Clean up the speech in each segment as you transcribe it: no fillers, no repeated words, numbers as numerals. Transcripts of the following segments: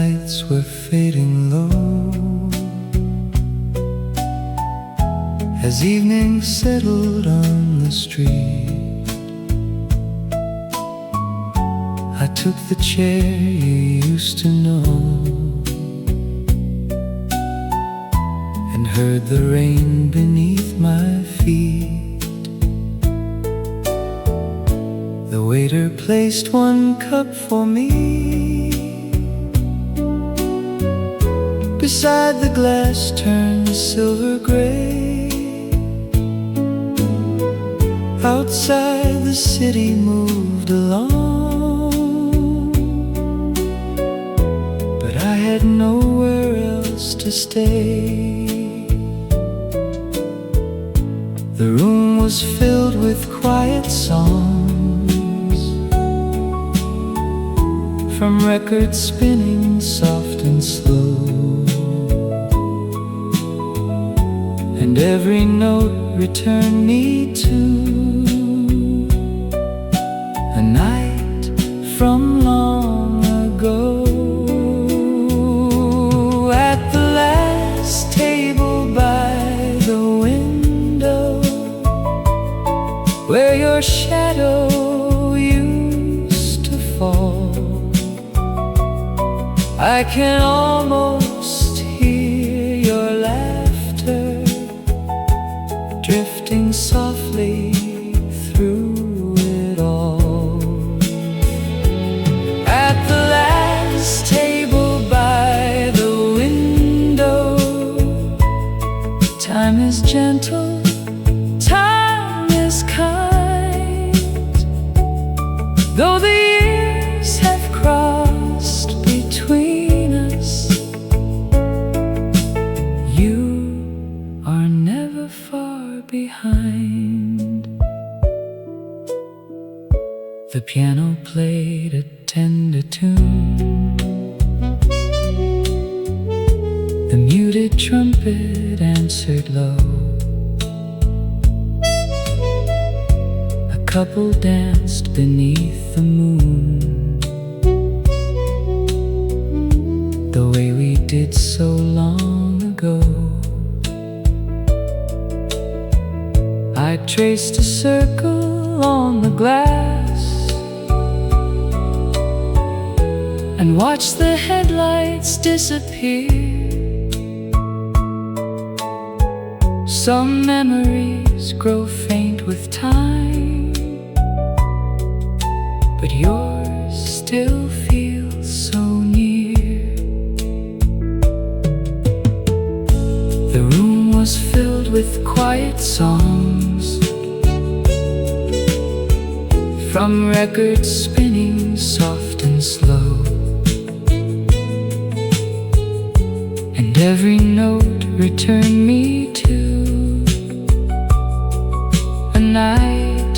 lights were fading low as evening settled on the street. I took the chair you used to know and heard the rain beneath my feet. The waiter placed one cup for me beside the glass turned silver gray. Outside the city moved along, but I had nowhere else to stay. The room was filled with quiet songs from records spinning soft and slow, and every note returned me to a night from long ago. At the last table by the window, where your shadow used to fall, I can almost hear your laughter drifting softly through it all. At the last table by the window, time is gentle, time is kind. Though the years have crossed between us, you are never far behind. The piano played a tender tune, the muted trumpet answered low. A couple danced beneath the moon, the way we did so long ago. I traced a circle on the glass and watched the headlights disappear. Some memories grow faint with time, but yours still feels so near. The room was filled with quiet songs from records spinning soft and slow, and every note returned me to a night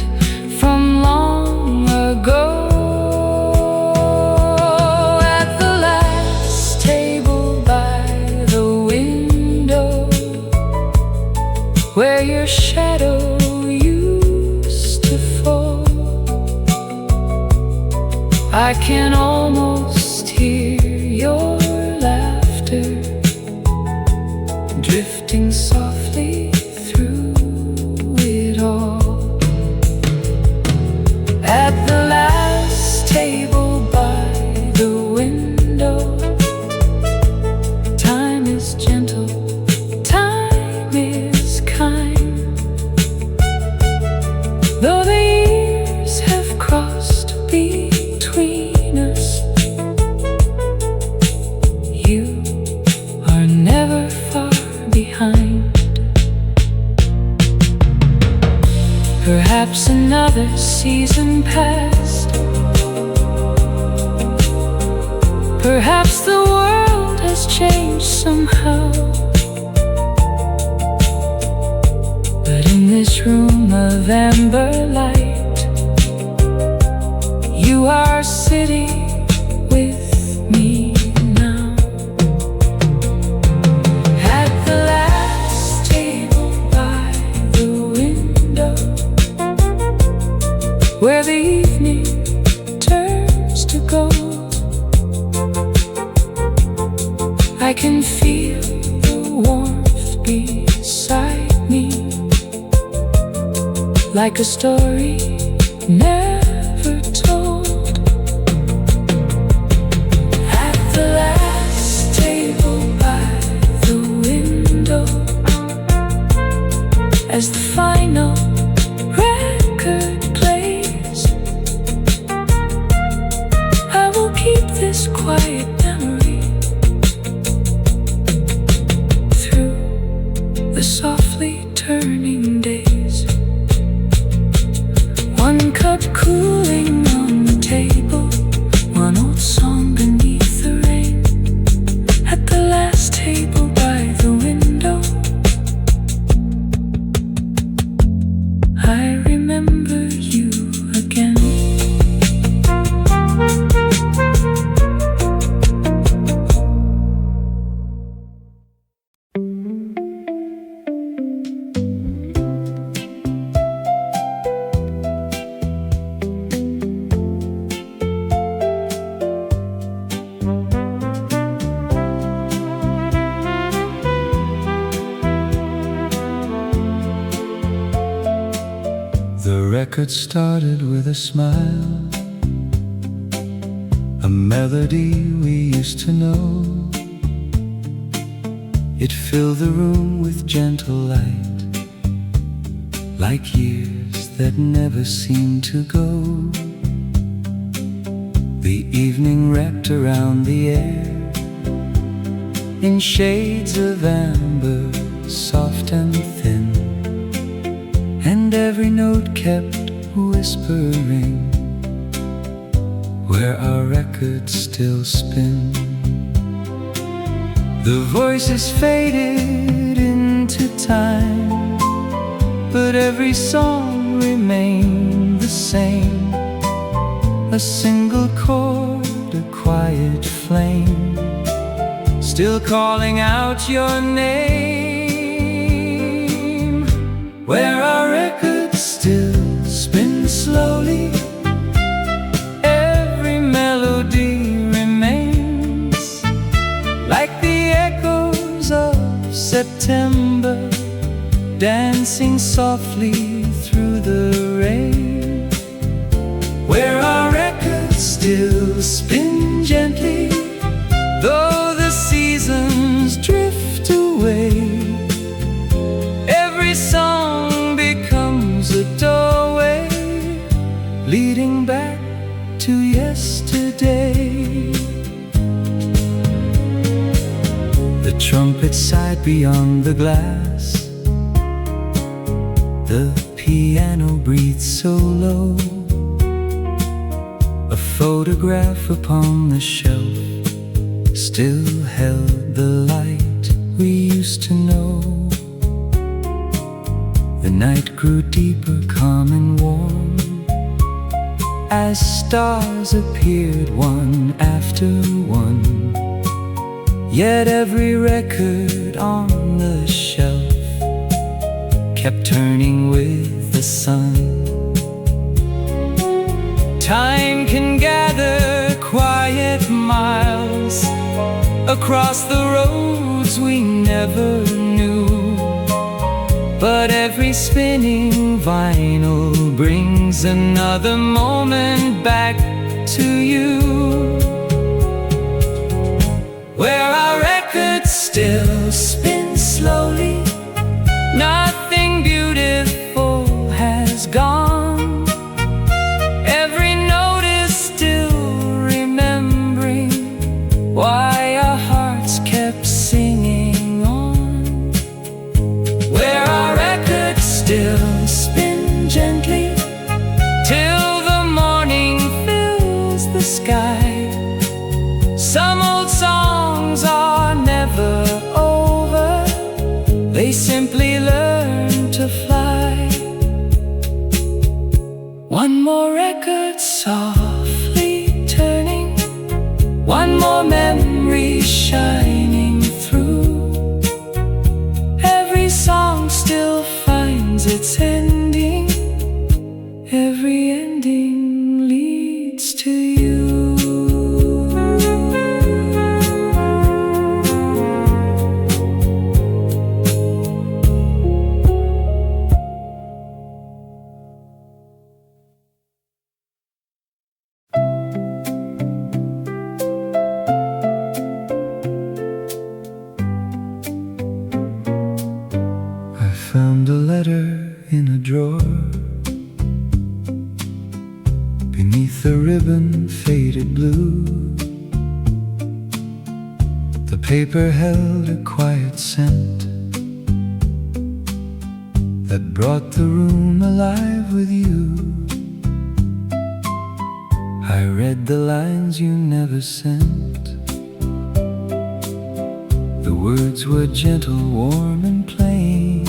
from long ago. At the last table by the window, where your shadow used to fall, I can almost hear your laughter drifting softly through it all. At the last table by the window, time is gentle, time is kind. Though the years have crossed between us, you are never far behind. Perhaps another season passed, perhaps the world has changed somehow, but in this room of amber light, you are sitting with me now. At the last table by the window, where the evening turns to gold, can feel the warmth beside me, like a story never told. At the last table by the window, as the final record plays, I will keep this quiet memory through the softly turning days. One cup cooling on the table, one old song beneath the rain. At the last table by the window, I remember you again. The record started with a smile, a melody we used to know. It filled the room with gentle light, like years that never seemed to go. The evening wrapped around the air in shades of amber, soft and thin, and every note kept whispering where our records still spin. The voices faded into time, but every song remained the same. A single chord, a quiet flame, still calling out your name. Where our records still spin slowly, every melody remains like the echoes of September, dancing softly through the rain. Where our records still spin gently, though the seasons drift away. Every song becomes a doorway leading back to yesterday. The trumpet sighed beyond the glass, the piano breathed so low. A photograph upon the shelf still held the light we used to know. The night grew deeper, calm and warm, as stars appeared one after one. Yet every record on the shelf kept turning with the sun. Time can gather quiet miles across the roads we never knew, but every spinning vinyl brings another moment back to you. Where our records still spin slowly, nothing beautiful has gone. Every note is still remembering why our hearts kept singing on. Where our records still spin gently till the morning fills the sky. Some old songs are never over, they simply learn The paper held a quiet scent that brought the room alive with you. I read the lines you never sent. The words were gentle, warm and plain.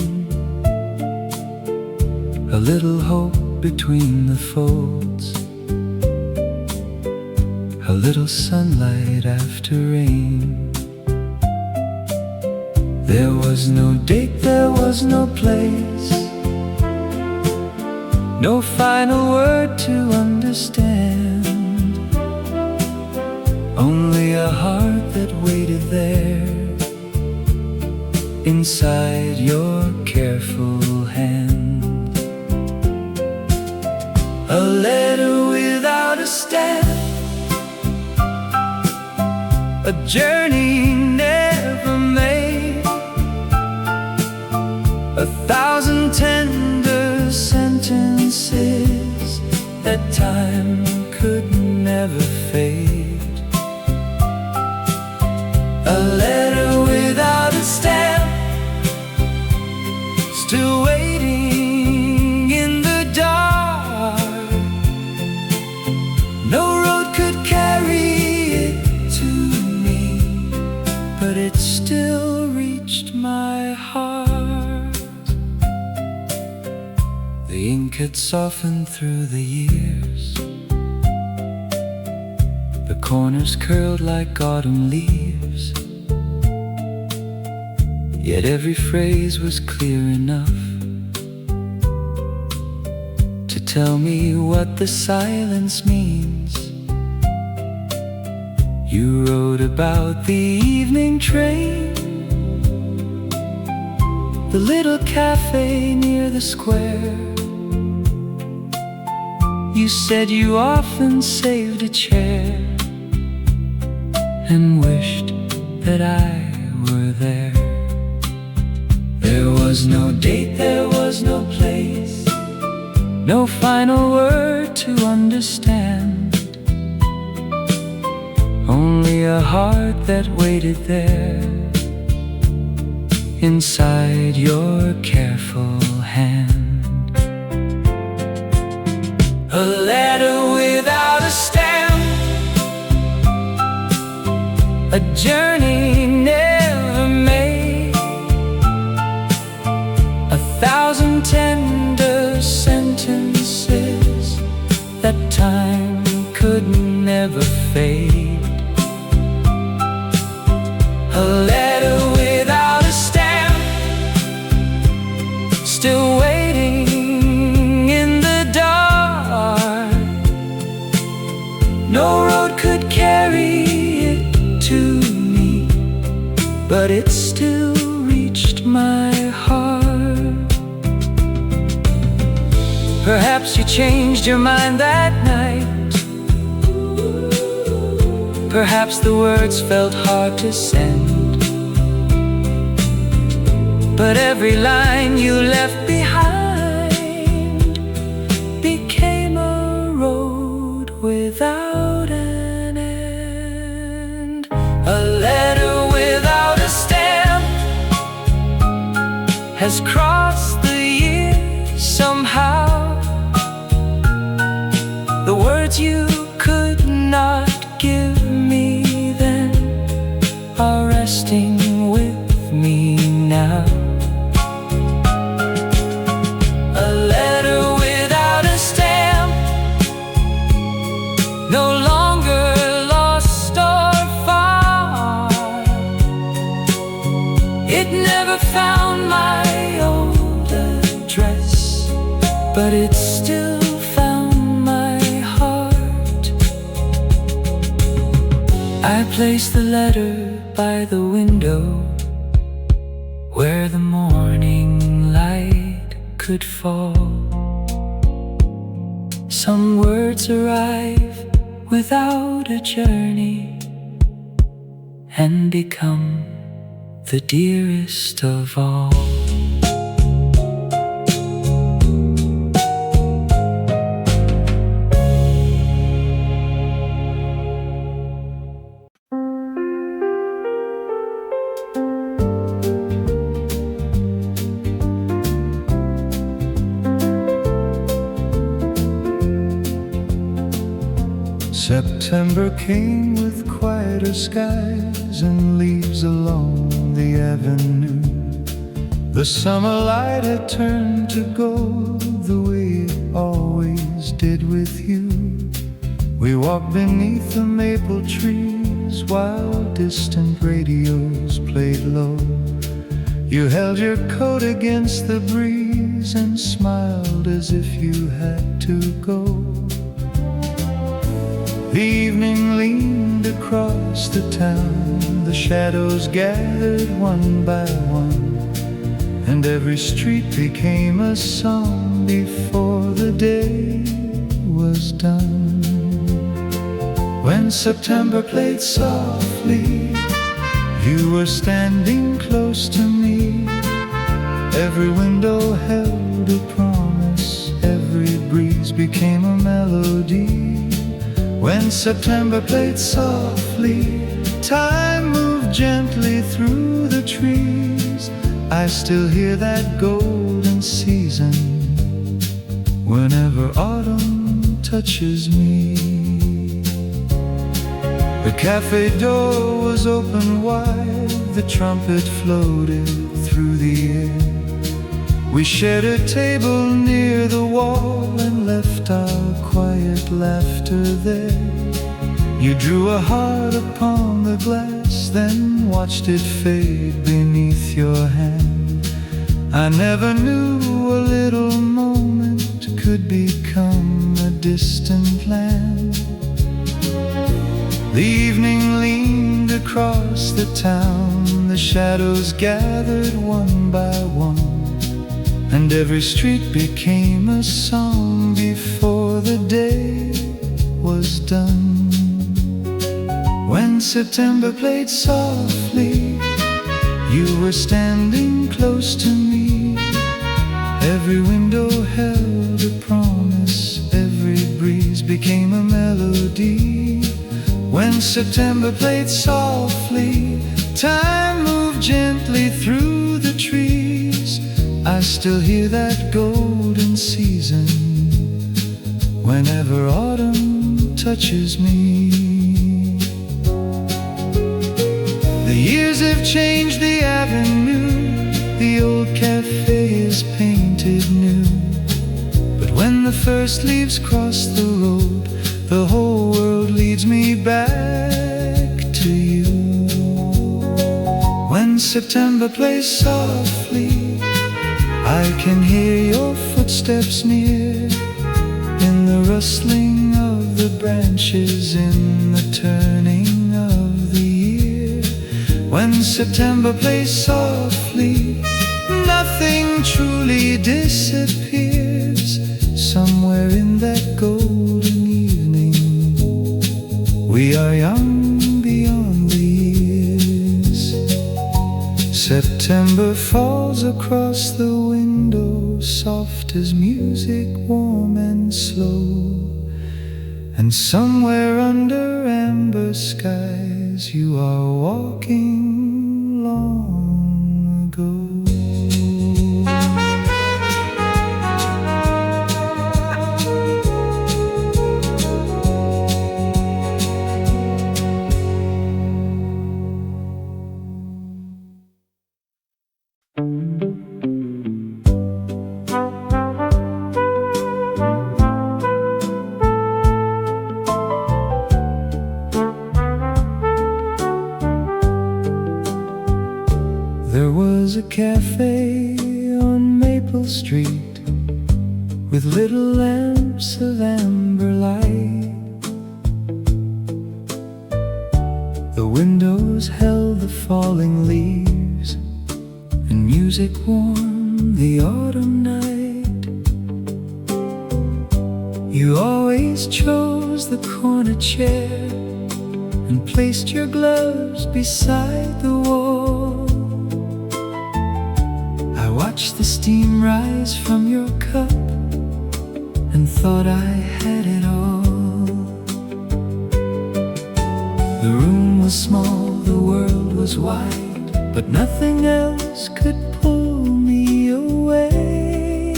A little hope between the folds, a little sunlight after rain. There was no date, there was no place, no final word to understand. Only a heart that waited there inside your careful hand. A letter without a stamp, a journey never made, 1,000 tender sentences that time could never fade. A letter without a stamp, still waiting in the dark. No road could carry it to me, but it still reached my heart. The ink had softened through the years, the corners curled like autumn leaves. Yet every phrase was clear enough to tell me what the silence means. You wrote about the evening train, the little cafe near the square. You said you often saved a chair and wished that I were there. There was no date, there was no place, no final word to understand. Only a heart that waited there inside your careful hand. A letter without a stamp, a journey never made, 1,000 tender sentences that time could never fade. A letter without a stamp, still waiting in the dark. No road could carry it to me, but it still reached my heart. Perhaps you changed your mind that night. Perhaps the words felt hard to send, but every line you left behind became a road without an end. A letter without a stamp has crossed the years somehow. The words you could not give me then are resting with me now. A letter without a stamp, no longer lost or far. It never found my old address, but it still found my heart. I placed the letter by the window where the morning light could fall. Some words arrive without a journey and become the dearest of all. September came with quieter skies and leaves along the avenue. The summer light had turned to gold the way it always did with you. We walked beneath the maple trees while distant radios played low. You held your coat against the breeze and smiled as if you had to go. The evening leaned across the town, the shadows gathered one by one, and every street became a song before the day was done. When September played softly, you were standing close to me. Every window held a promise, every breeze became a melody. When September played softly, time moved gently through the trees. I still hear that golden season whenever autumn touches me. The cafe door was open wide, the trumpet floated through the air. We shared a table near the wall and left our quiet laughter there. You drew a heart upon the glass, then watched it fade beneath your hand. I never knew a little moment could become a distant land. The evening leaned across the town, the shadows gathered one by one, and every street became a song before the day was done. When September played softly, you were standing close to me. Every window held a promise, every breeze became a melody. When September played softly, time moved gently through the trees. I still hear that golden season whenever autumn touches me. The years have changed the avenue, the old cafe is painted new. But when the first leaves cross the road, the whole world leads me back to you. When September plays softly, I can hear your footsteps near, in the rustling of the branches, in the turning of the year. When September plays softly, nothing truly disappears. Somewhere in that golden evening, we are young beyond the years. September falls across the window, soft as music, warm and slow. And somewhere under amber skies, you are walking long ago. There was a cafe on Maple Street with little lamps of amber light. The windows held the falling leaves, and music warmed the autumn night. You always chose the corner chair and placed your gloves beside the wall. I watched the steam rise from your cup and thought I had it all. The room was small, the world was wide, but nothing else could pull me away.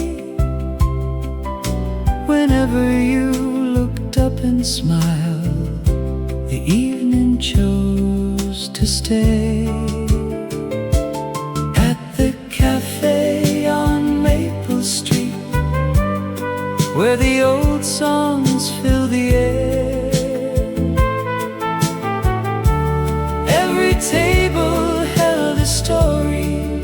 Whenever you looked up and smiled, the evening chose to stay at the cafe on Maple Street, where the old songs fill the air. Every table held a story,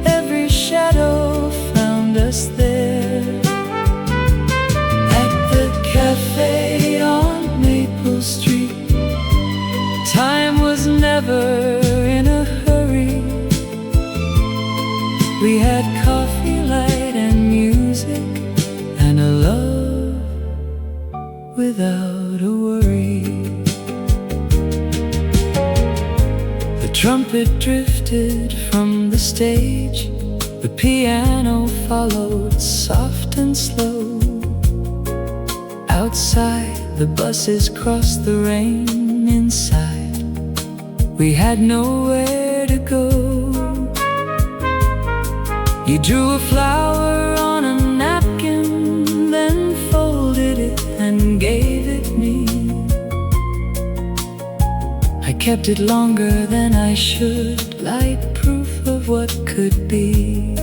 every shadow found us there. At the cafe on Maple Street, time was never in a hurry. We had coffee, light, and music, and a love without a worry. The trumpet drifted from the stage, the piano followed soft and slow. Outside, the buses crossed the rain. Inside, we had nowhere to go. You drew a flower on a napkin, then folded it and gave it me. I kept it longer than I should, light proof of what could be.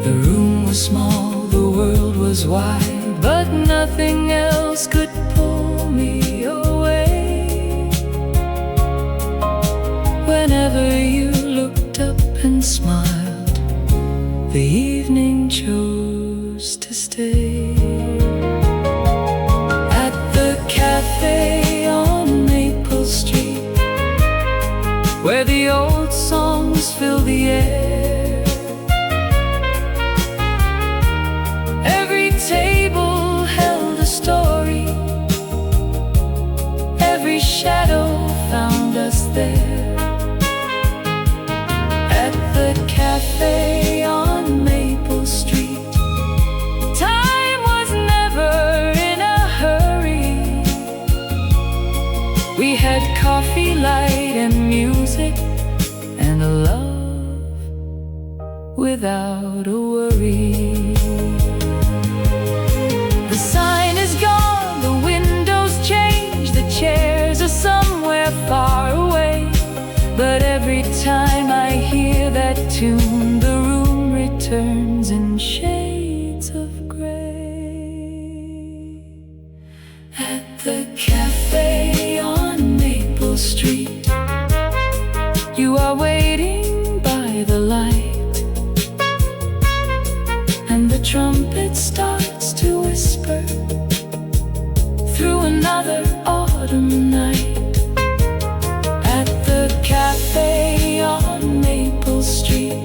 The room was small, the world was wide, but nothing else could pull me away. Whenever you looked up and smiled, the evening chose to stay. At the cafe on Maple Street, where the old songs fill the air. Every table held a story, every shadow found us there. At the cafe on Maple Street, time was never in a hurry. We had coffee, light, and music, and a love without a worry. The sign is gone, the windows changed, the chairs are somewhere far away. But every time I hear that tune, the room returns in shades of gray. At the cafe on Maple Street, you are waiting by the light, and the trumpet starts to whisper through another autumn night. At the cafe on Maple Street,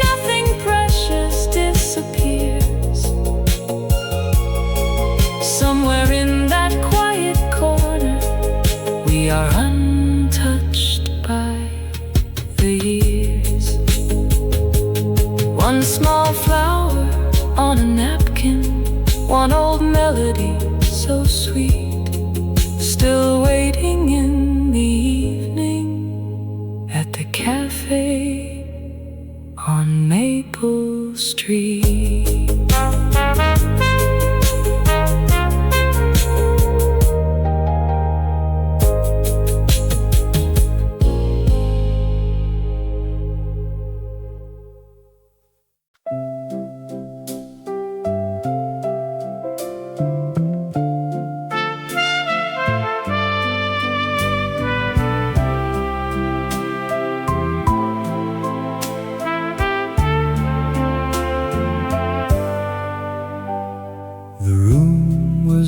nothing precious disappears. Somewhere in that quiet corner, we are untouched by the years. One small flower on a napkin, one old melody so sweet, still waiting in the evening at the cafe on Maple Street.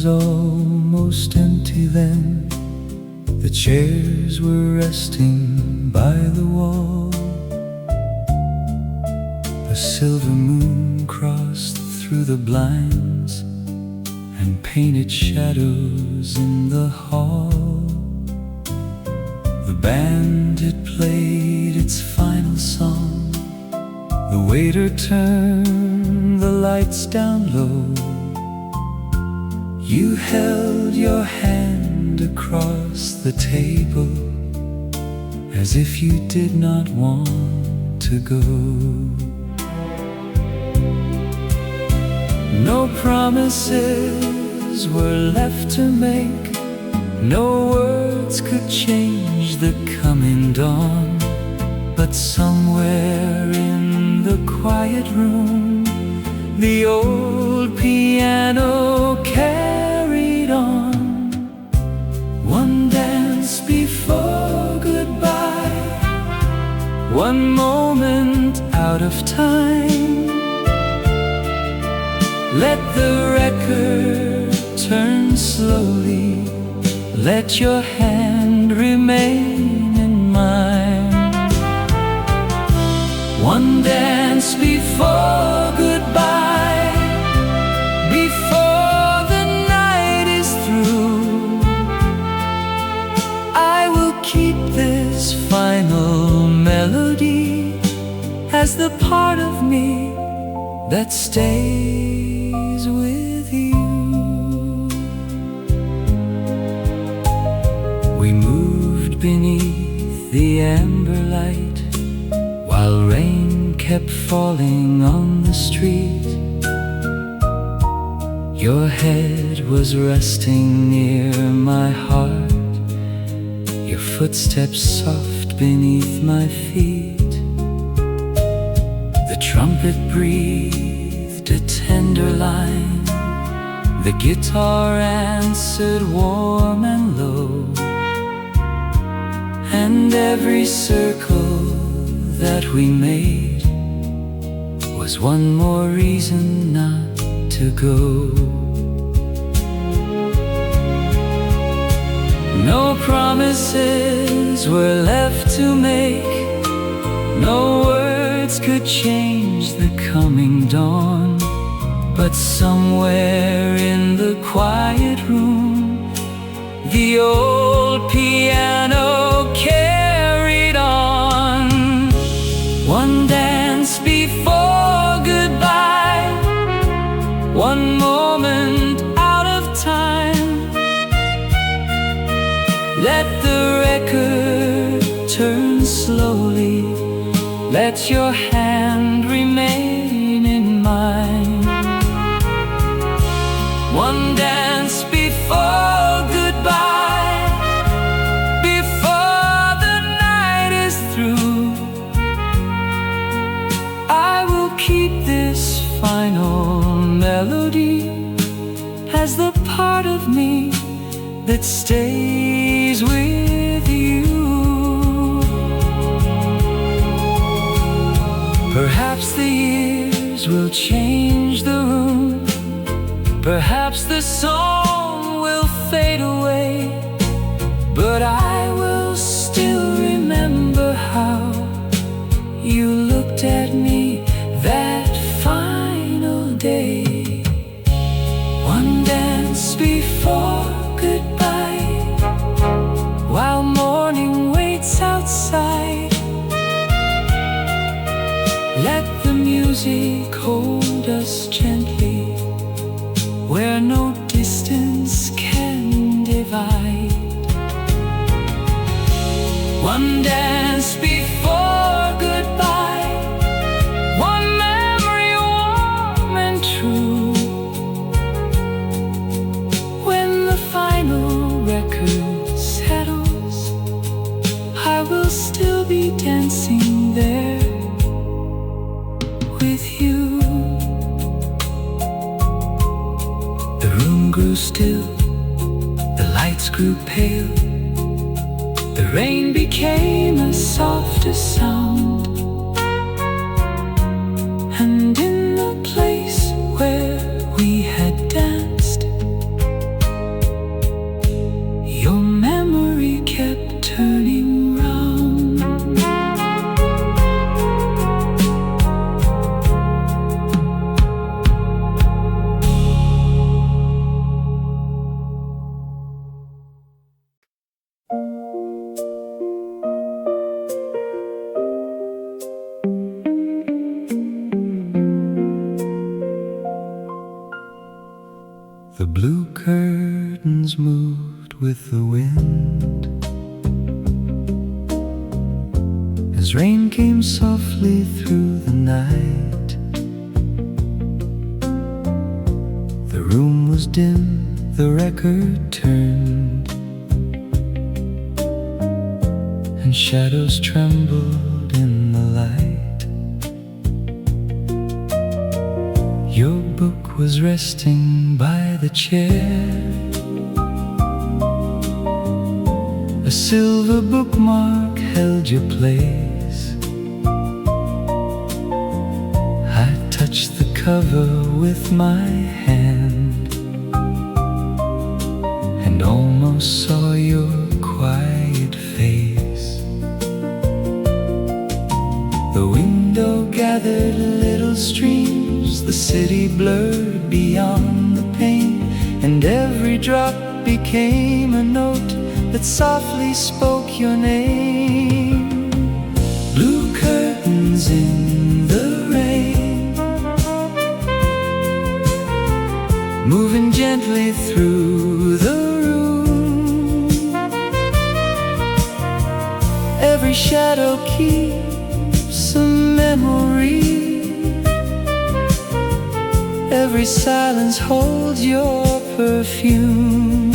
Almost empty then. The chairs were resting by the wall. A silver moon crossed through the blinds and painted shadows in the hall. The band had played its final song. The waiter turned the lights down low. You held your hand across the table as if you did not want to go. No promises were left to make. No words could change the coming dawn, but somewhere in the quiet room, the old piano carried on. One dance before goodbye, one moment out of time. Let the record turn slowly, let your hand remain in mine. One dance before goodbye, before the night is through. I will keep this final melody as the part of me that stays with you. We moved beneath the amber light while rain kept falling on the street. Your head was resting near my heart, your footsteps soft beneath my feet. The trumpet breathed a tender line, the guitar answered warm and low, and every circle that we made was one more reason not to go. No promises were left to make, no words could change the coming dawn, but somewhere in the quiet room, the old piano carried on. One dance before goodbye, one moment out of time. Let the record turn slowly, let your hand remain in mine. One dance before goodbye, before the night is through. I will keep this final melody as the part of me that stays with you. Perhaps the years will change the room, perhaps the song will fade away, but I will still remember how you looked at me that final day. One dance before goodbye, while morning waits outside. Let the music hold us gently, where no distance can divide. One dance before goodbye, one memory warm and true. When the final record settles, I will still be dancing there with you. The room grew still, the lights grew pale, the rain became a softer sound, and in the place where we had danced, your memory kept turning round. The blue curtains moved with the wind as rain came softly through the night. The room was dim, the record turned, and shadows trembled in the light. Your book was resting by the chair. A silver bookmark held your place. I touched the cover with my hand and almost saw your quiet face. The window gathered little streams, the city blurred beyond the pane, and every drop became a note that softly spoke your name. Blue curtains in the rain, moving gently through the room. Every shadow keeps a memory. Every silence holds your perfume.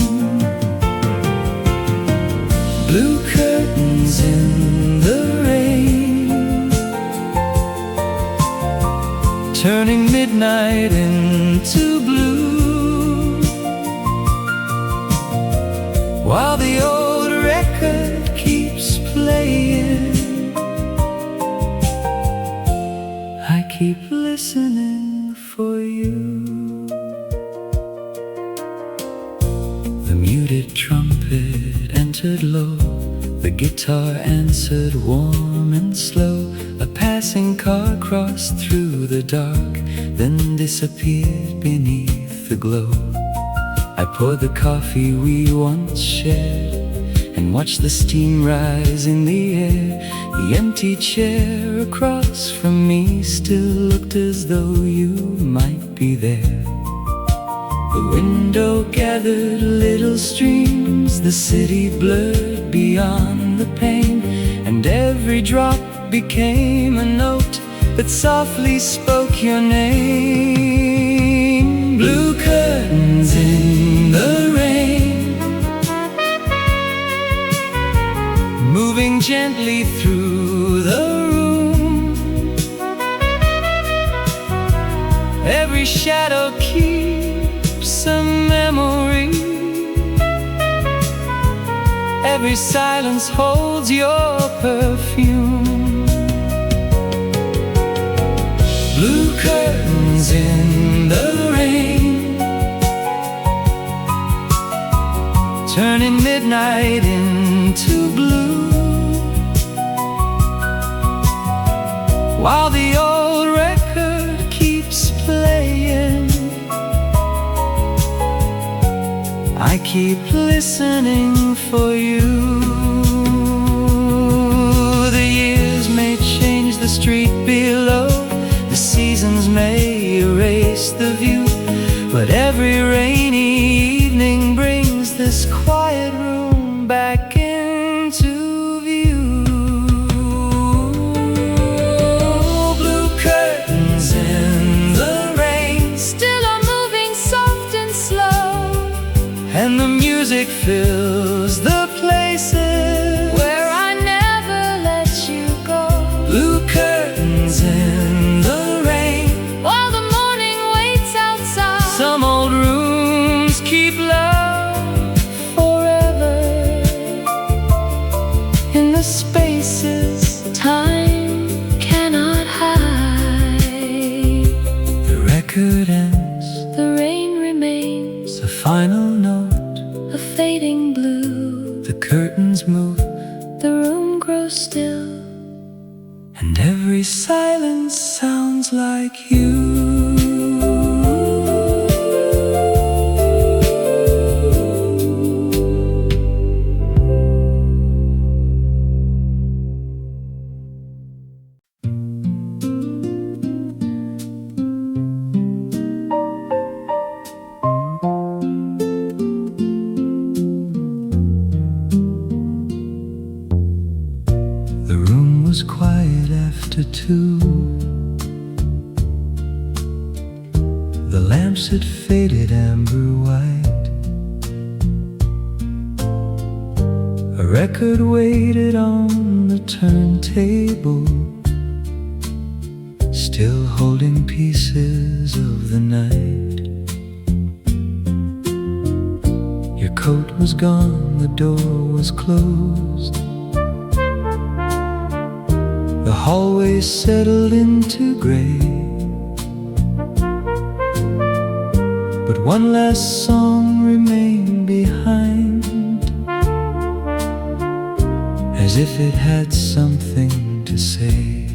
Blue curtains in the rain, turning midnight into blue, while the old record keeps playing. I keep listening for you. The muted trumpet entered low, the guitar answered warm and slow. A passing car crossed through the dark, then disappeared beneath the glow. I poured the coffee we once shared and watched the steam rise in the air. The empty chair across from me still looked as though you might be there. The window gathered little streams, the city blurred beyond the pane, and every drop became a note that softly spoke your name. Blue curtains in the rain, moving gently through the room. Every shadow keeps a memory. Every silence holds your perfume. Blue curtains in the rain, turning midnight into blue, while the old record keeps playing. I keep listening for you. The years may change the street below, the seasons may erase the view, but every rainy evening brings this quiet room back into view. Blue curtains in the rain still are moving soft and slow, and the music fills the places where I never let you go. Blue curtains in the rain, while the morning waits outside. Some old rooms keep love forever in the spaces time cannot hide. The record ends, the rain remains, a final note, a fading blue. The curtains move, the room grows still, and every silence sounds like you. The room was quiet after 2. The lamps had faded amber white. A record waited on the turntable, still holding pieces of the night. Your coat was gone, the door was closed, the hallway settled into gray. But one last song remained behind, as if it had something to say.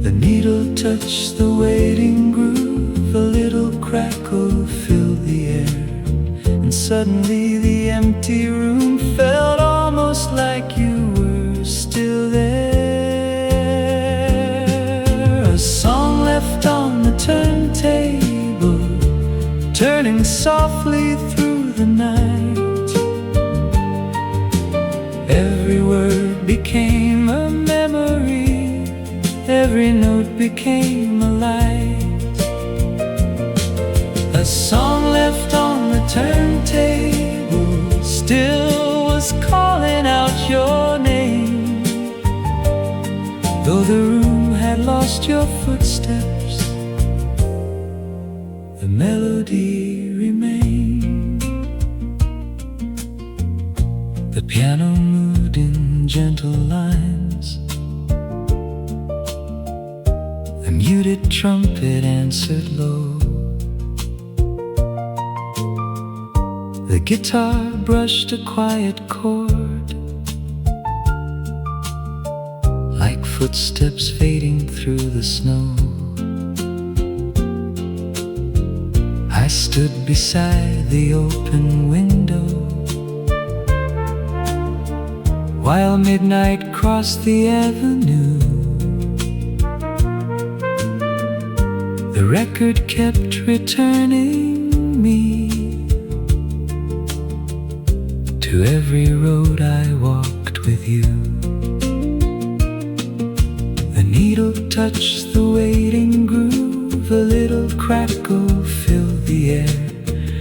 The needle touched the waiting groove, a little crackle filled the air, and suddenly the empty room felt almost like you were still there. A song left on the turntable, turning softly through the night. Every word became a memory, every note became a light. A song left on the turntable still was calling out your name, though the room had lost your footsteps, the melody remained. The piano moved in gentle lines, the muted trumpet answered low, the guitar brushed a quiet chord, like footsteps fading through the snow. I stood beside the open window while midnight crossed the avenue. The record kept returning me to every road I walked with you. The needle touched the waiting groove, a little crackle filled the air,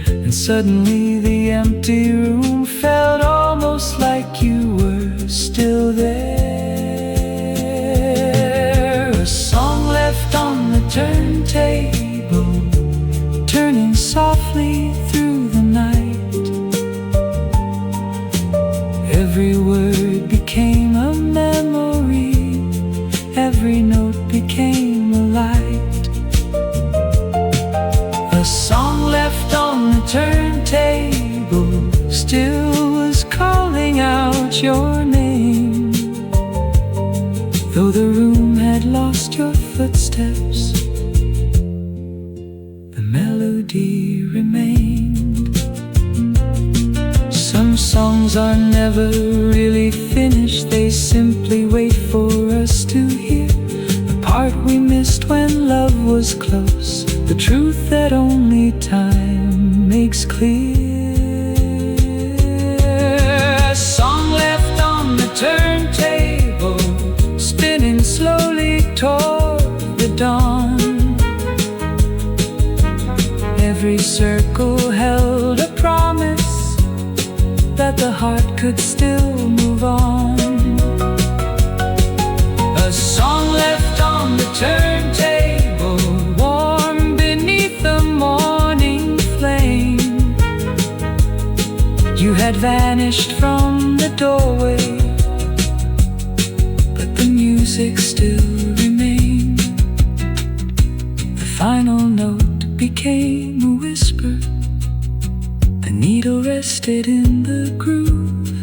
and suddenly the empty room felt almost like you were still there. A song left on the turntable, turning softly through the night. Every word became a memory, every note became a light. A song left on the turntable still was calling out your name, though the room had lost your footsteps, the melody remained. Some songs are never really finished, they simply wait for us to hear the part we missed when love was close, the truth that only time makes clear. A song left on the turntable, spinning slowly toward the dawn. Every circle held a promise that the heart could still move on. A song left on the turntable, warm beneath the morning flame. You had vanished from the doorway, but the music still remained. The final note became a whisper, the needle rested in the groove.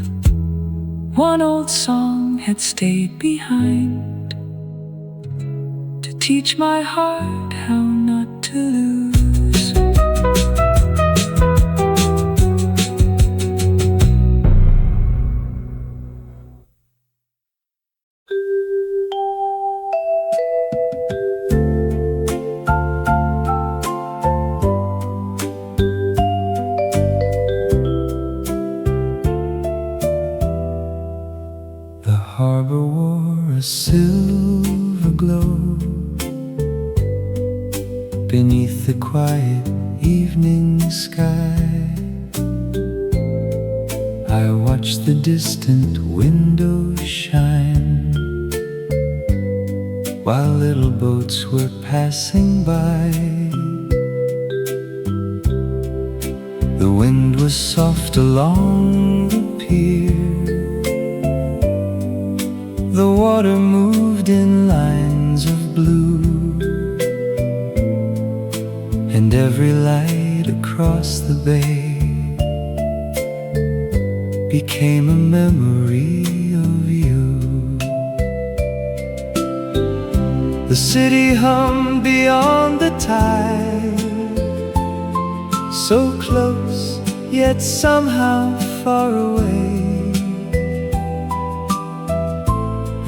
One old song had stayed behind to teach my heart how not to lose. The harbor wore a silver glow beneath the quiet evening sky. I I watched the distant windows shine, while little boats were passing by. The wind was soft along the pier, the water moved in lines of blue, and every light across the bay became a memory of you. The city hummed beyond the tide, so close yet somehow far away,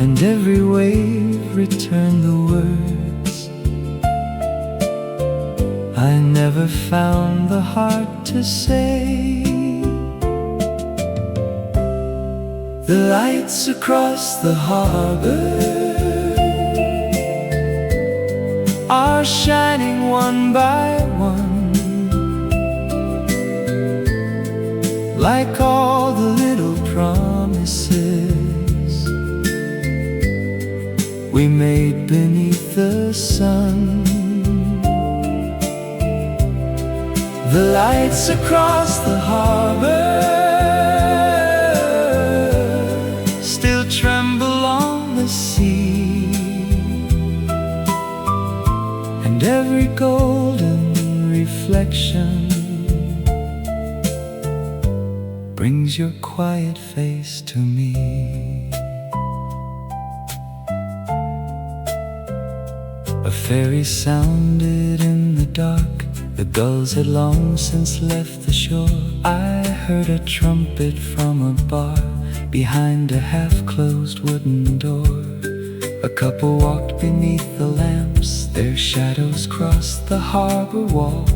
and every wave returned the words I never found the heart to say. The lights across the harbor are shining one by one, like all the little promises we made beneath the sun. The lights across the harbor still tremble on the sea, and every golden reflection brings your quiet face to me. A fairy sounded in the dark, the gulls had long since left the shore. I heard a trumpet from a bar behind a half-closed wooden door. A couple walked beneath the lamps, their shadows crossed the harbor wall.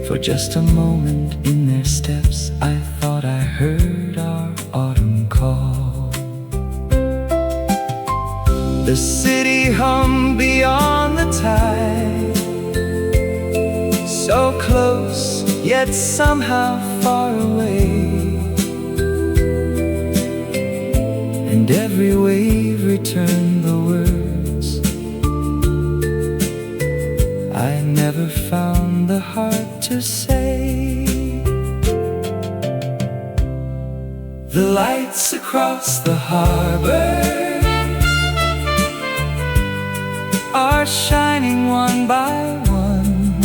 For just a moment in their steps, I thought I heard our autumn call. The city hummed beyond the tide, so close yet somehow far away, and every wave returned the words I never found the heart to say. The lights across the harbor are shining one by one,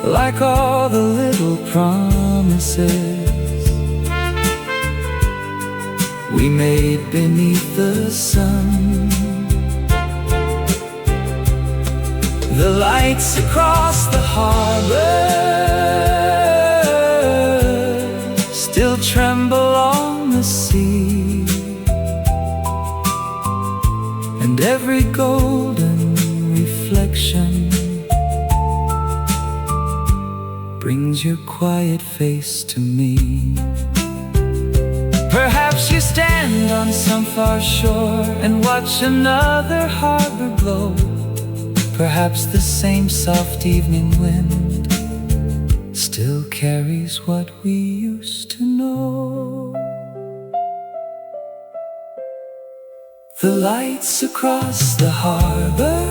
like all the little promises we made beneath the sun. The lights across the harbor still tremble on the sea, and every golden reflection brings your quiet face to me. Perhaps you stand on some far shore and watch another harbor glow. Perhaps the same soft evening wind still carries what we used to know. The lights across the harbor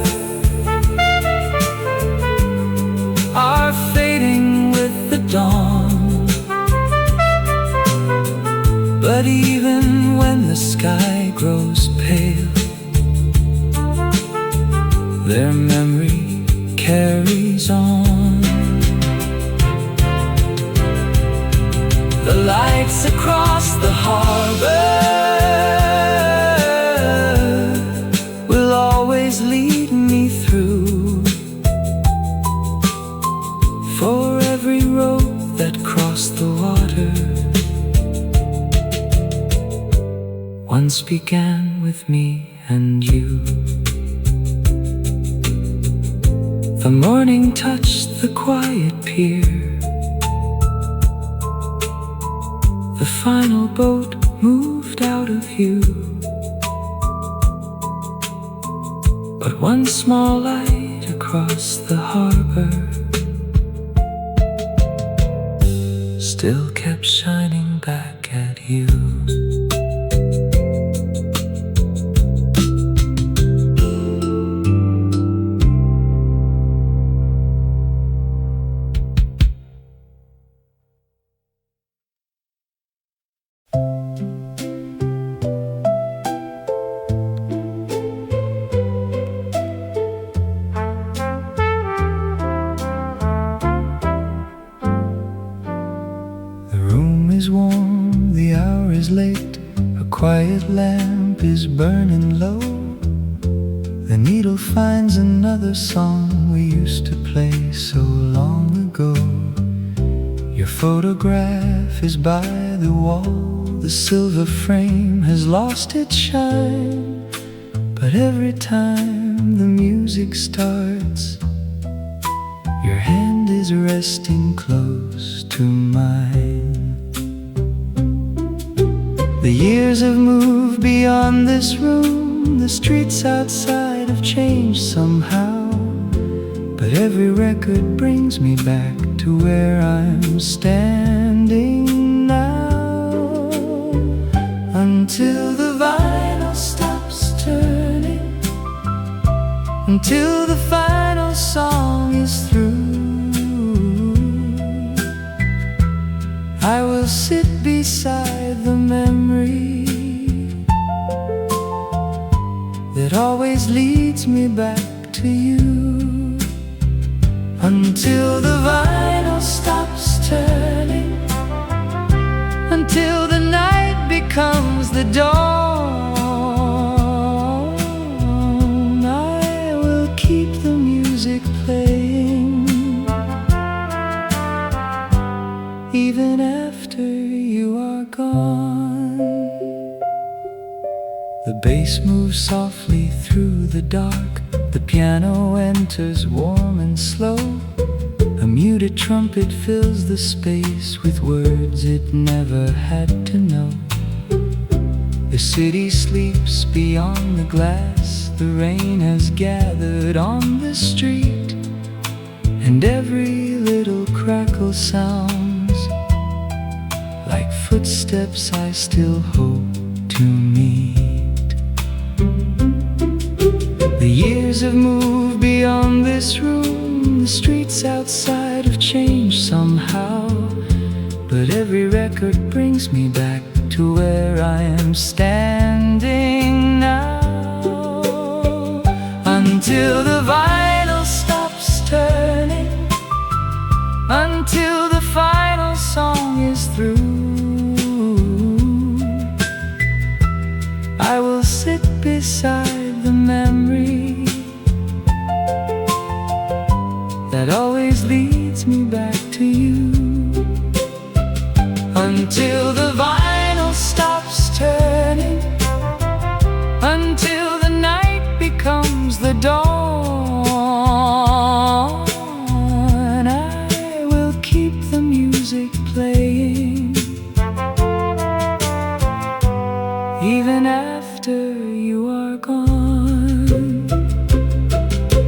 are fading with the dawn, but even when the sky grows pale, their memory carries on. The lights across the harbor will always lead me through, for every road that crossed the water once began with me and you. The morning touched the quiet pier, the final boat moved out of view, but one small light across the harbor still kept shining back at you. Warm, the hour is late, a quiet lamp is burning low. The needle finds another song we used to play so long ago. Your photograph is by the wall, the silver frame has lost its shine. But every time the music starts, your hand is resting close to mine. The years have moved beyond this room, the streets outside have changed somehow. But every record brings me back to where I'm standing now. Until the vinyl stops turning, until the final song is through, I will sit beside the memory that always leads me back to you. Until the vinyl stops turning, until the night becomes the dawn, I will keep the music playing, even after you are gone. The bass moves softly through the dark, the piano enters warm and slow. A muted trumpet fills the space with words it never had to know. The city sleeps beyond the glass, the rain has gathered on the street, and every little crackle sounds like footsteps I still hope to meet. The years have moved beyond this room, the streets outside have changed somehow. But every record brings me back to where I am standing now. Until the vinyl stops turning, until the final song is through, I will sit beside the memory that always leads me back to you. Until the vinyl stops turning, until the night becomes the dawn, I will keep the music playing, even after you are gone.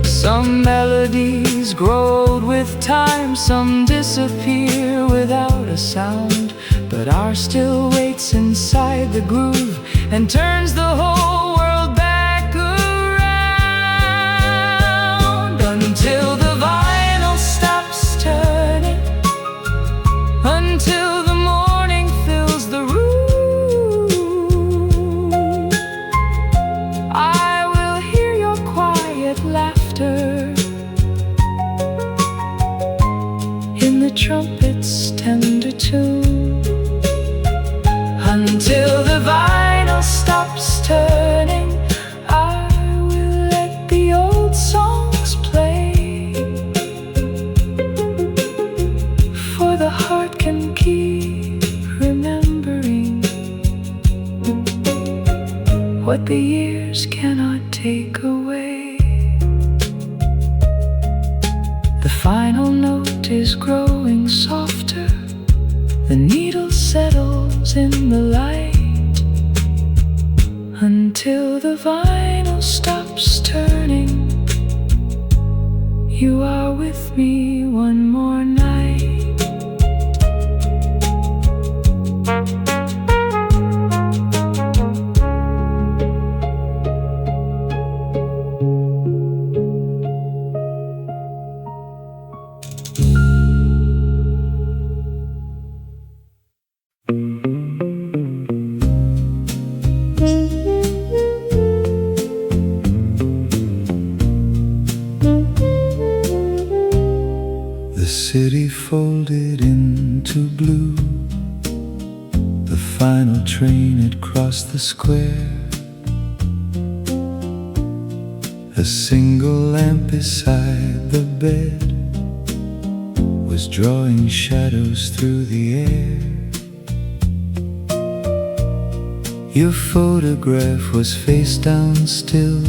Some melodies grow old with time, some disappear without a sound, but ours still waits inside the groove and turns the whole world back around. Until the vinyl stops turning, until the morning fills the room, I will hear your quiet laughter in the trumpet's tender tune. Until the vinyl stops turning, I will let the old songs play, for the heart can keep remembering what the years cannot take away. The final note is growing softer, the needle settles in the light. Until the vinyl stops turning, you are with me one more night. final train had crossed the square. A single lamp beside the bed was drawing shadows through the air. Your photograph was face down still.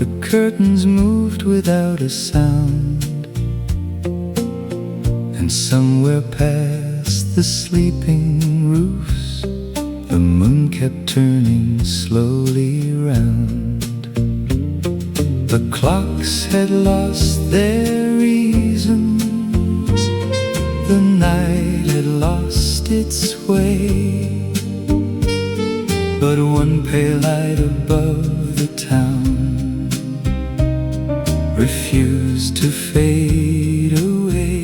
The curtains moved without a sound, and somewhere past the sleeping roofs, the moon kept turning slowly round. The clocks had lost their reasons, the night had lost its way, but one pale light above the town refused to fade away.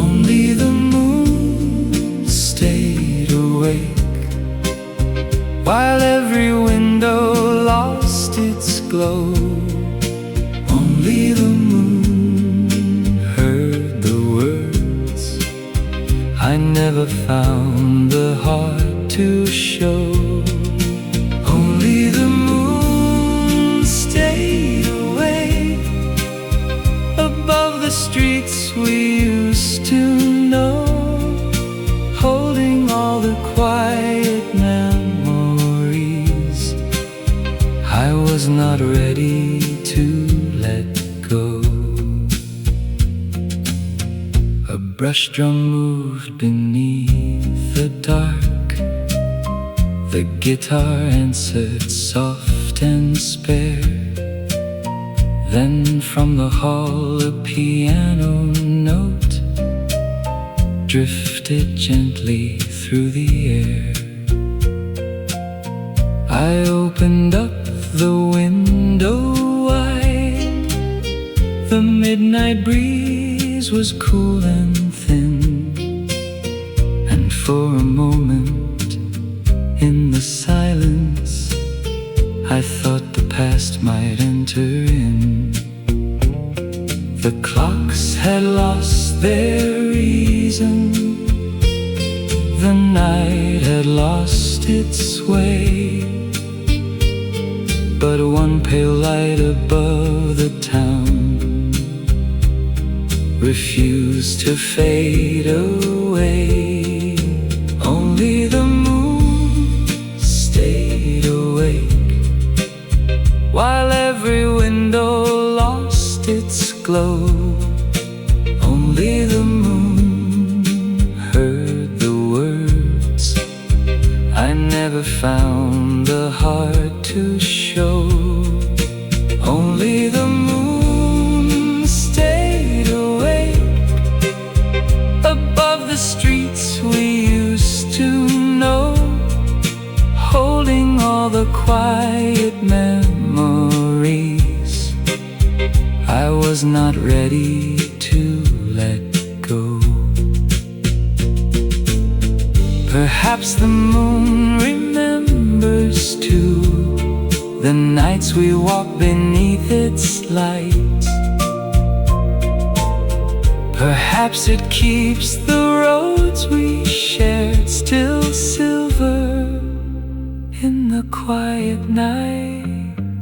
Only the moon stayed awake, while every window lost its glow. Only the moon heard the words I never found the heart to show. Only the moon stayed awake above the streets we used to know, holding all the quiet memories I was not ready to let go. A brush drum moved beneath the dark. The guitar answered soft and spare. Then from the hall a piano note drifted gently through the air. I opened up the window wide. The midnight breeze was cool and thin, and for a moment in the silence I thought the past might enter in. The clocks had lost their reason, the night had lost its way, but one pale light above the town refused to fade away. Only the moon stayed awake, while every window lost its glow. Only the moon heard the words I never found the heart to show. Only the moon stayed awake above the streets we used to know, holding all the quiet memories I was not ready to let go. Perhaps the moon remembers too the nights we walked beneath its light. Perhaps it keeps the roads we shared still silver in the quiet night.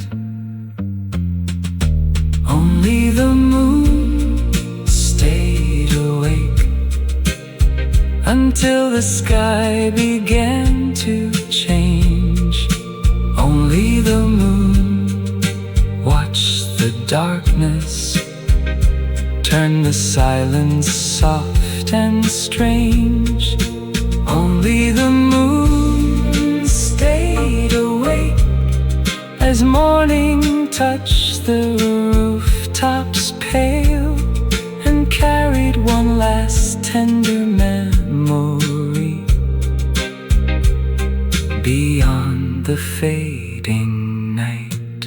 Only the moon stayed awake until the sky began to change. Only the moon watched the darkness turn the silence soft and strange. Only the moon stayed awake as morning touched the rooftops pale and carried one last tender memory beyond the fading night.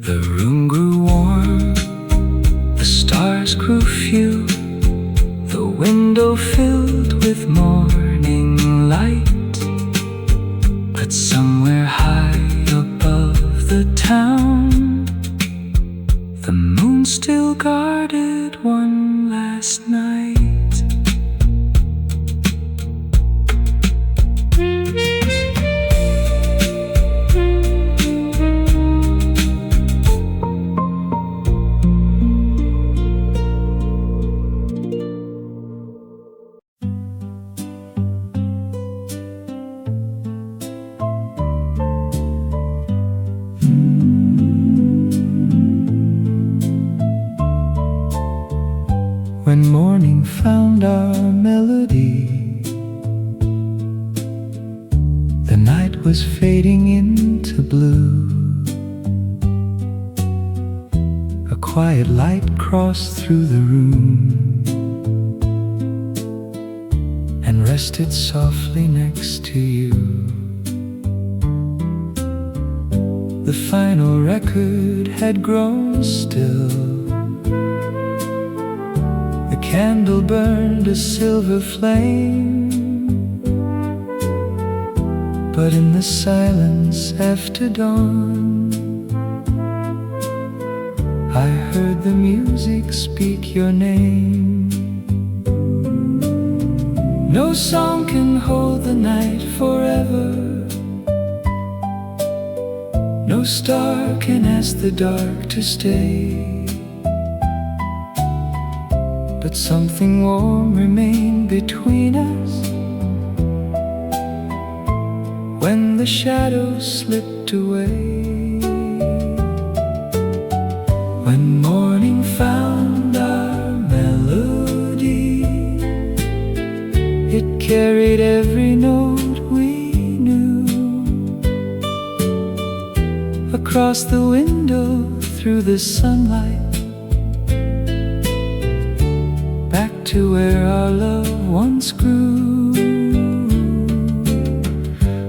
The room grew warm, the stars grew few, the window filled with morning light. But somewhere high above the town, the moon still guarded one last night. found our melody, the night was fading into blue. A quiet light crossed through the room and rested softly next to you. The final record had grown still. The candle burned a silver flame, but in the silence after dawn, I heard the music speak your name. No song can hold the night forever. No star can ask the dark to stay. But something warm remained between us when the shadows slipped away. When morning found our melody, it carried every note we knew. Across the window, through the sunlight, back to where our love once grew.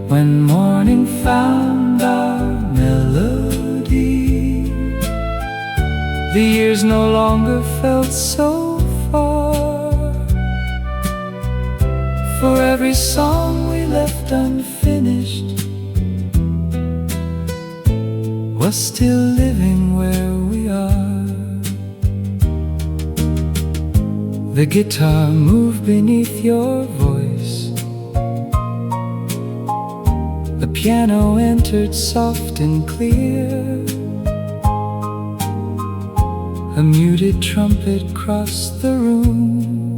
When morning found our melody, the years no longer felt so far. For every song we left unfinished was still living where we are. The guitar moved beneath your voice. The piano entered soft and clear. A muted trumpet crossed the room,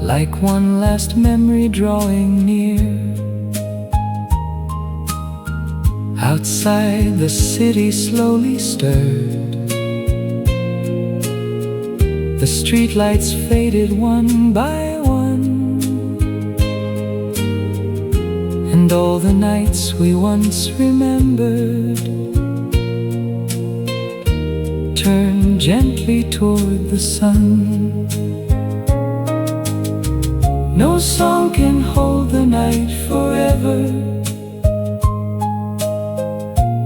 like one last memory drawing near. Outside, the city slowly stirred. The streetlights faded one by one, and all the nights we once remembered turned gently toward the sun. No song can hold the night forever.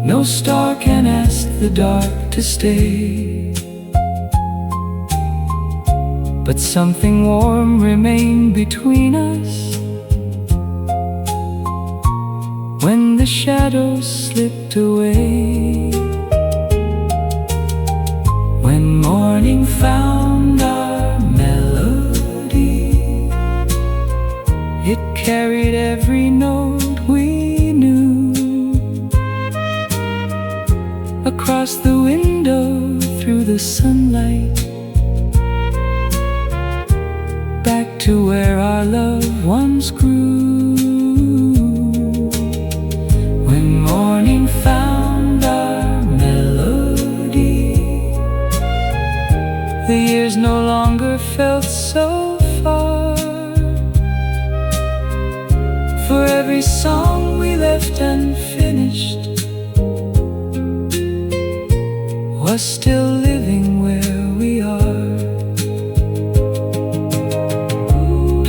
No star can ask the dark to stay. But something warm remained between us when the shadows slipped away. When morning found our melody, it carried every note we knew. Across the window, through the sunlight, back to where our love once grew. When morning found our melody, the years no longer felt so far. For every song we left unfinished was still living where we are.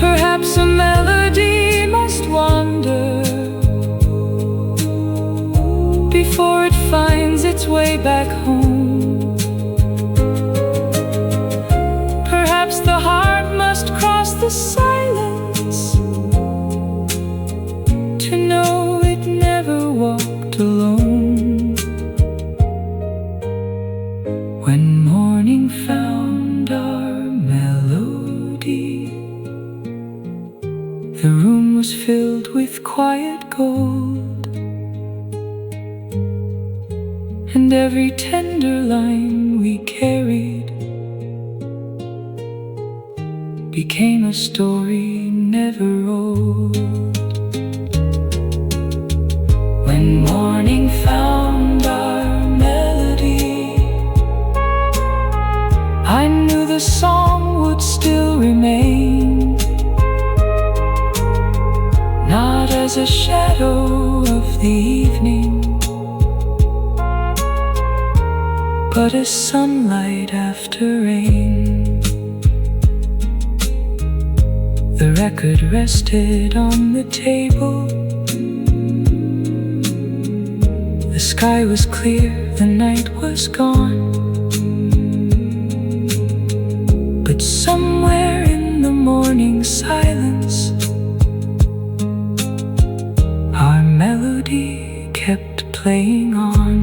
Perhaps a melody must wander before it finds its way back home. Perhaps the heart must cross the silence to know it never walked alone. When morning found our melody, the room was filled with quiet gold, and every tender line we carried became a story never old. When morning found our melody, I knew the song was a shadow of the evening, but a sunlight after rain. The record rested on the table. The sky was clear, the night was gone. But somewhere in the morning silence, our melody kept playing on.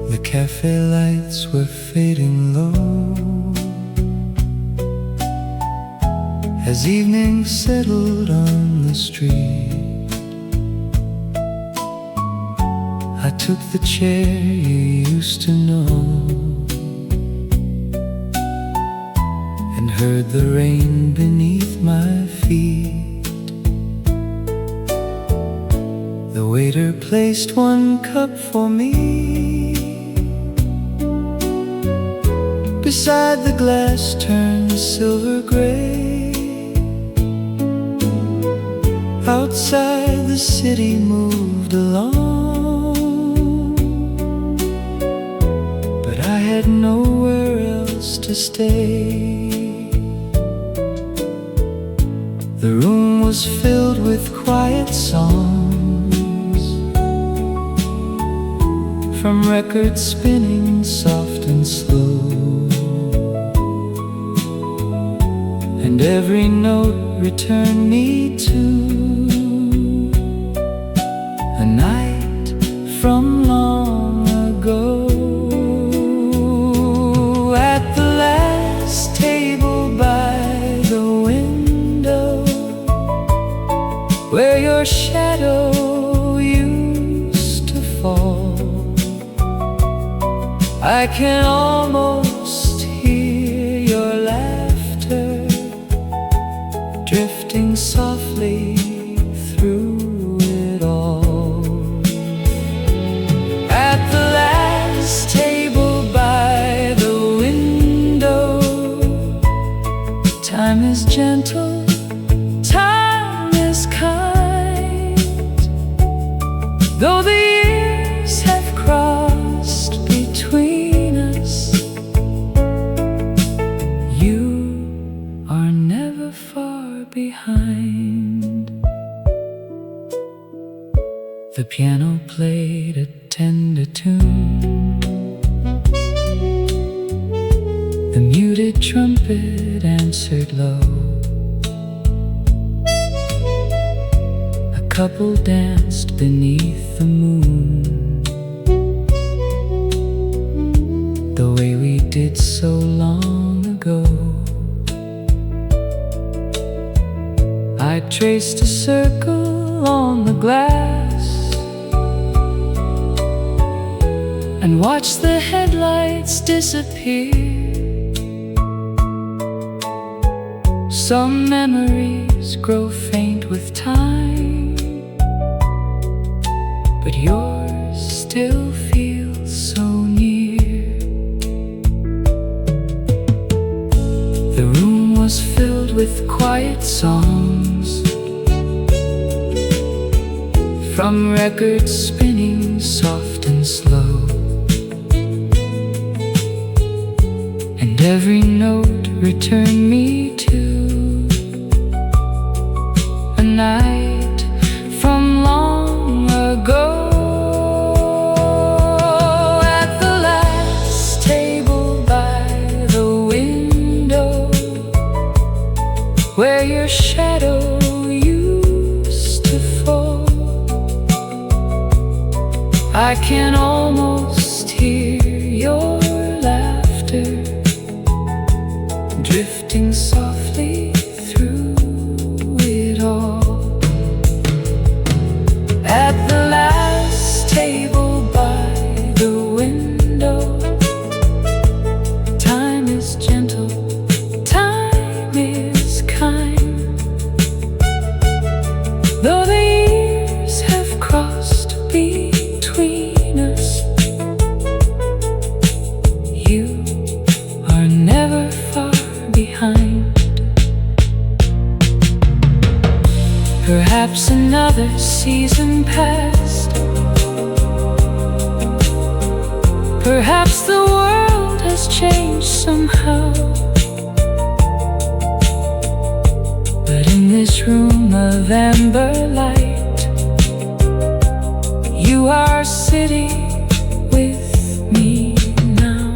The cafe lights were fading low as evening settled on the street. I took the chair you used to know and heard the rain beneath my feet. The waiter placed one cup for me beside the glass turned silver gray. Outside the city moved along, but I had nowhere else to stay. The room was filled with quiet songs from records spinning soft and slow. And every note returned me to a night from long ago. At the last table by the window, where your shadow used to fall, I can almost hear your laughter drifting softly through it all. At the last table by the window, time is gentle, time is kind. Though the years have crossed between us, you are never far behind. The piano played a tender tune. The muted trumpet answered low. A couple danced beneath the moon, the way we did so long ago. I traced a circle on the glass and watched the headlights disappear. Some memories grow faint with time, but yours still feels so near. The room was filled with quiet songs from records spinning soft and slow, and every note returned me to a night from long ago. At the last table by the window, where your shadow used to fall, I can almost hear your laughter drifting softly through it all. At the last table by the window, Another season passed. Perhaps the world has changed somehow, but in this room of amber light, you are sitting with me now.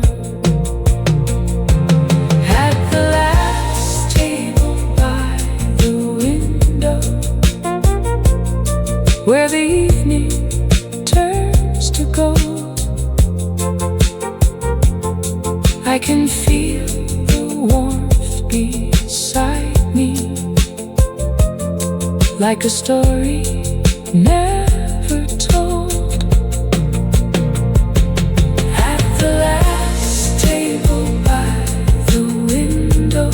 At the last table by the window, where the evening turns to gold, I can feel the warmth beside me, like a story never told. At the last table by the window,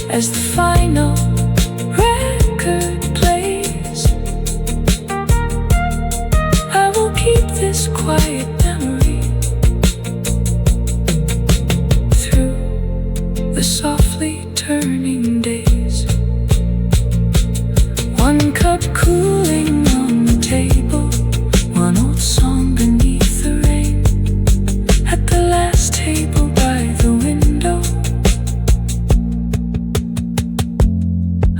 as the final record plays, I will keep this quiet memory through the softly turning days. One cup cooling on the table, one old song beneath the rain. At the last table by the window,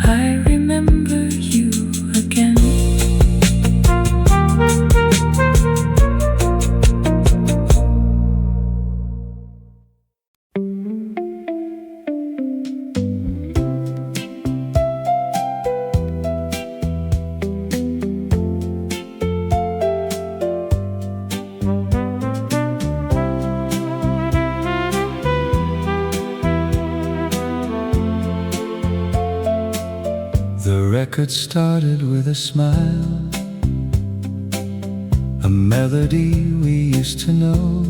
I remember you again. The record started with a smile, a melody we used to know.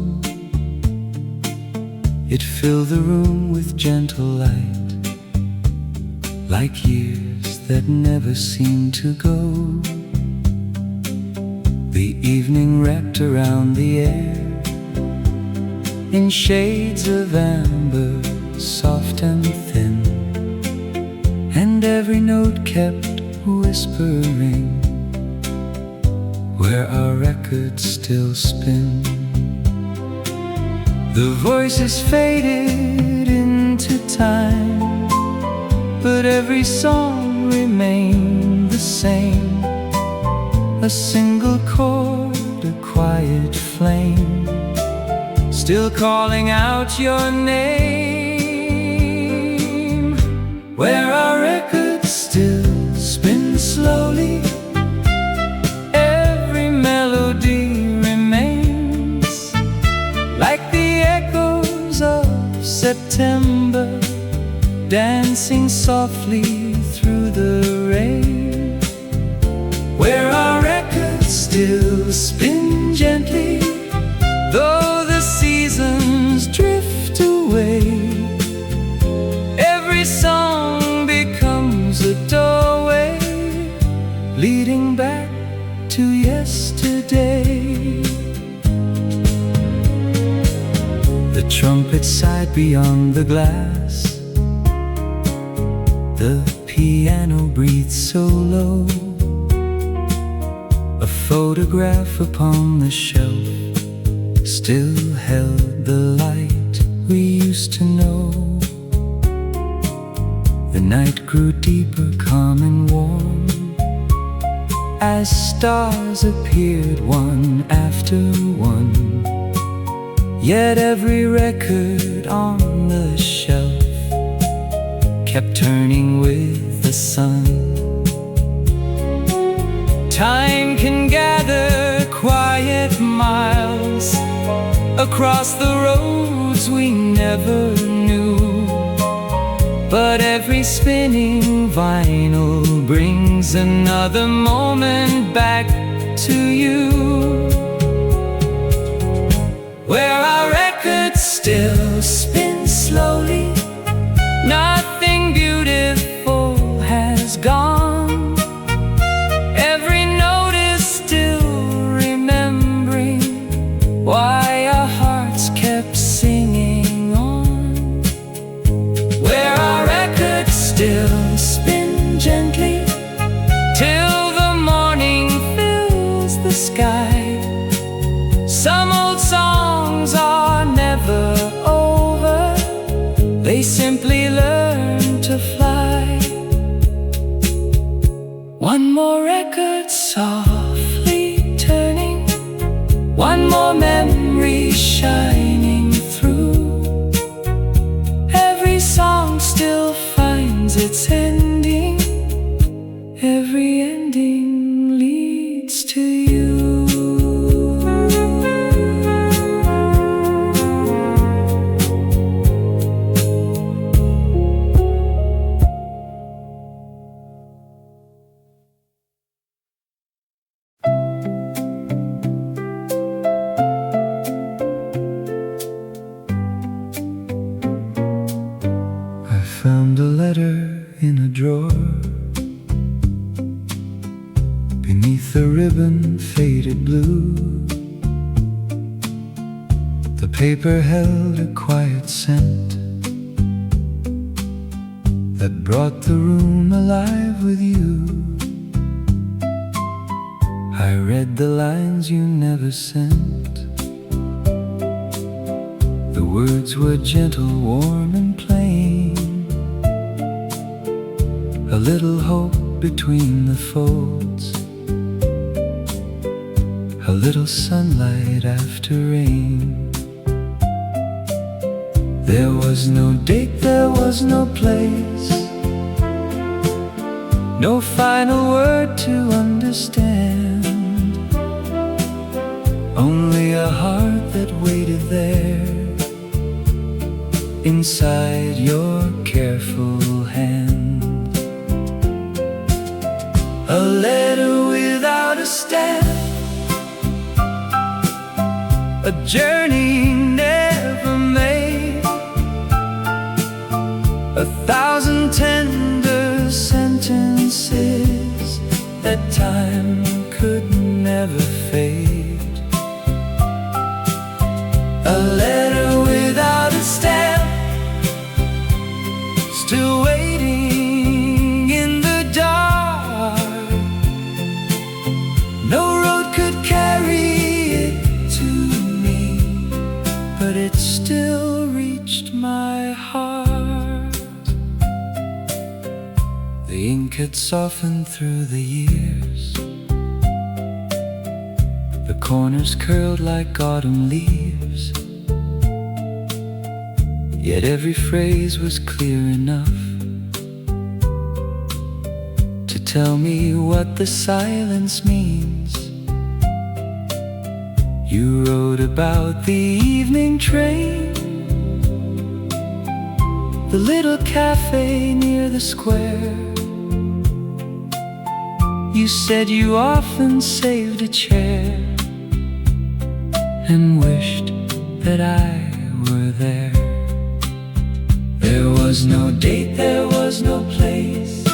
It filled the room with gentle light, like years that never seemed to go. The evening wrapped around the air in shades of amber, soft and thin, and every note kept whispering where our records still spin. The voices faded into time, but every song remained the same. A single chord, a quiet flame, still calling out your name. Where our records still spin slowly, every melody remains like the echoes of September, dancing softly through the rain. Where our records still spin gently, though the seasons drift away. Every song becomes a doorway leading back to yesterday. The trumpet sighed beyond the glass, the piano breathed so low. A photograph upon the shelf still held the light we used to know. The night grew deeper, calm and warm, as stars appeared one after one. Yet every record on the shelf kept turning with the sun. Time can gather quiet miles across the roads we never knew, but every spinning vinyl brings another moment back to you. Where our records still spin slowly, nothing beautiful has gone. Every note is still remembering why our hearts kept singing on. Where our records still spin gently, the sky. Some old songs are never over, they simply learn to fly. One more record softly turning, one more memory shining through. Every song still finds its ending, every ending leads to you. Found a letter in a drawer, beneath the ribbon faded blue. The paper held a quiet scent that brought the room alive with you. I read the lines you never sent. The words were gentle, warm and plain. A little hope between the folds, a little sunlight after rain. There was no date, there was no place, no final word to understand. Only a heart that waited there, inside your careful hand. A letter without a stamp, a journey never made, 1,000 tender sentences that time could never fade. A letter without a stamp, still waiting in the dark. No road could carry it to me, but it still reached my heart. The ink had softened through the years, the corners curled like autumn leaves. Yet every phrase was clear enough to tell me what the silence means. You wrote about the evening train, the little cafe near the square. You said you often saved a chair and wished that I were there. There was no date, there was no place,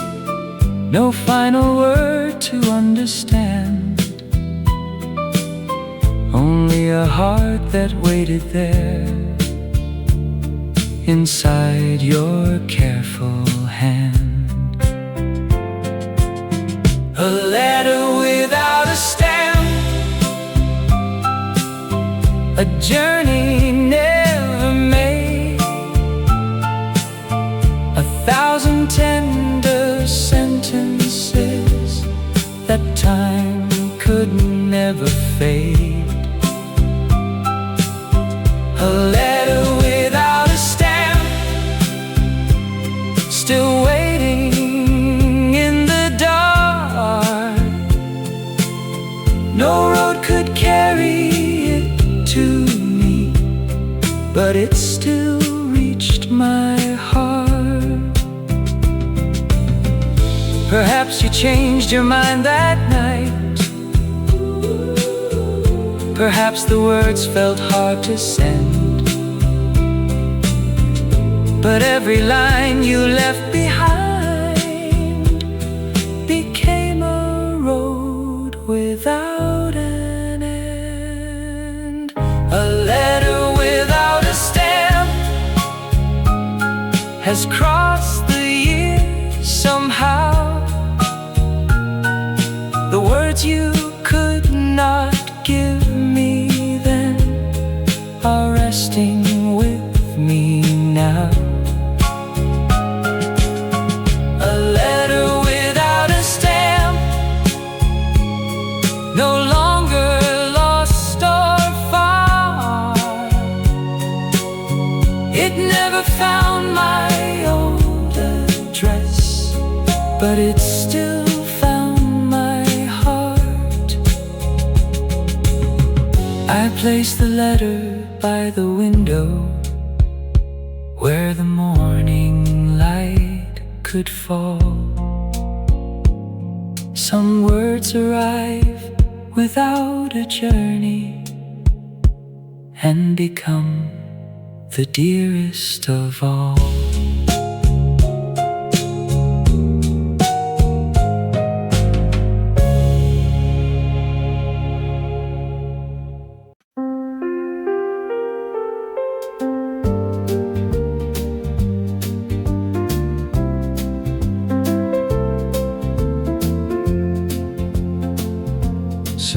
no final word to understand. Only a heart that waited there, inside your careful hand. A letter without a stamp, a journey never made, 1,000 tender sentences that time could never fade. A letter without a stamp, still waiting in the dark. No road could carry it to me, but it still reached my heart. Perhaps you changed your mind that night. Perhaps the words felt hard to send, but every line you left behind became a road without an end. A letter without a stamp has crossed the years somehow. The words you could not not give me then are resting with me now. A letter without a stamp, no longer lost or far. It never found my old address, but it still found my heart. I placed the letter by the window where the morning light could fall. Some words arrive without a journey and become the dearest of all.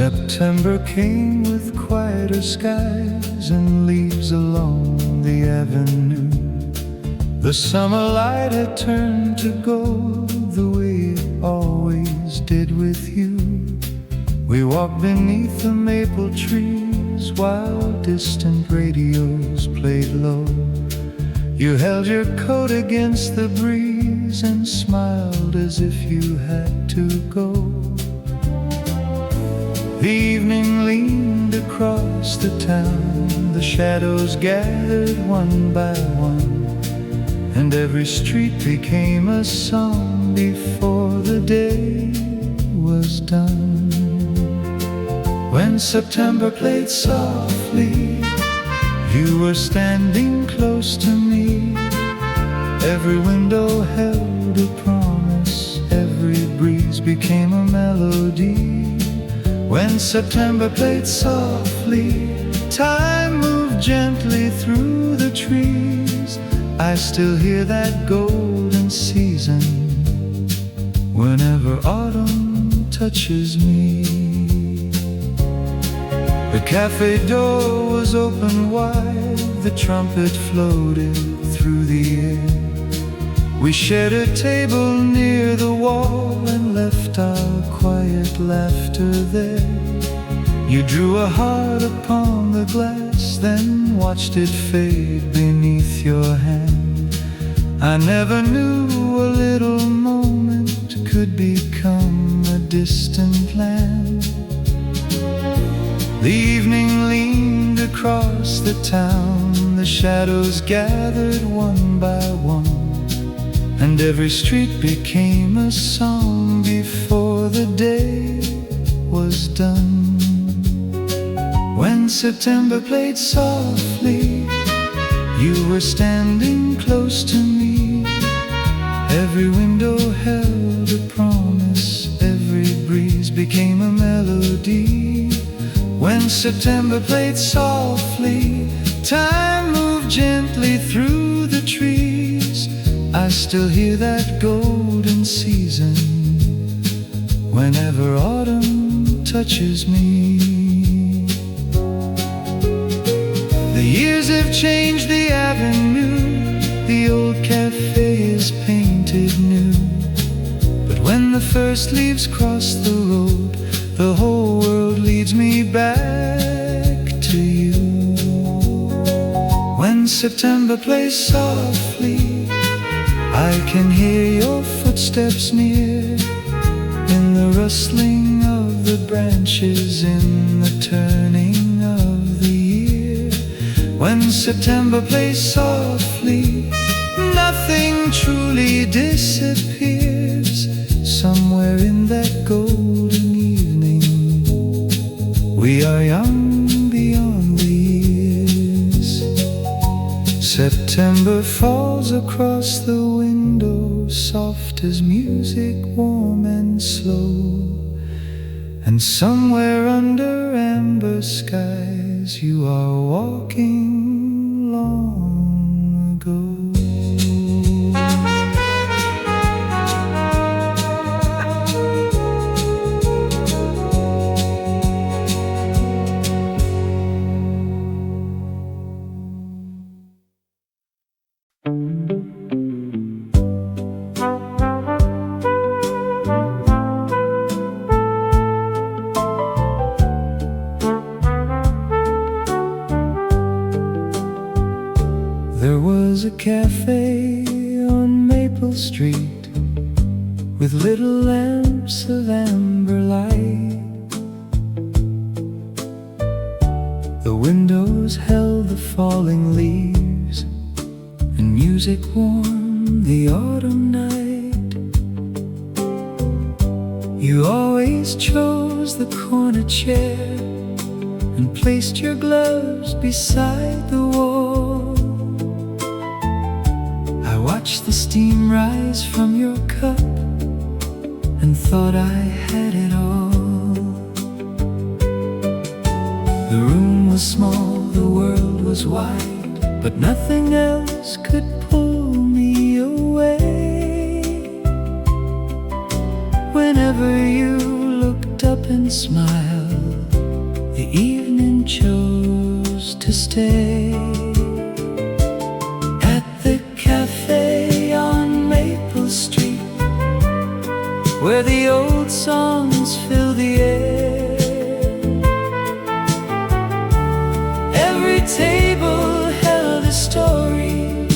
September came with quieter skies and leaves along the avenue. The summer light had turned to gold the way it always did with you. We walked beneath the maple trees while distant radios played low. You held your coat against the breeze and smiled as if you had to go. The evening leaned across the town, the shadows gathered one by one, and every street became a song before the day was done. When September played softly, you were standing close to me. Every window held a promise, every breeze became a melody. When September played softly, time moved gently through the trees. I still hear that golden season whenever autumn touches me. The cafe door was open wide, the trumpet floated through the air. We shared a table near the wall and left our quiet laughter there. You drew a heart upon the glass, then watched it fade beneath your hand. I never knew a little moment could become a distant land. The evening leaned across the town, the shadows gathered one by one, and every street became a song before the day was done. When September played softly, you were standing close to me. Every window held a promise, every breeze became a melody. When September played softly, time moved gently through the trees. I still hear that golden season whenever autumn touches me. The years have changed the avenue, the old cafe is painted new. But when the first leaves cross the road, the whole world leads me back to you. When September plays softly, I can hear your footsteps near, in the rustling of the branches, in the turning of the year. When September plays softly, nothing truly disappears. Somewhere in that golden evening, we are young beyond the years. September falls across the window, soft as music, warm and slow. And somewhere under amber skies, you are walking long ago. There was a cafe on Maple Street with little lamps of amber light. The windows held the falling leaves, and music warmed the autumn night. You always chose the corner chair and placed your gloves beside the wall. I watched the steam rise from your cup and thought I had it all. The room was small, the world was wide, but nothing else could pull me away. Whenever you looked up and smiled, the evening chose to stay. At the cafe on Maple Street, where the old songs fill the air, every table held a story,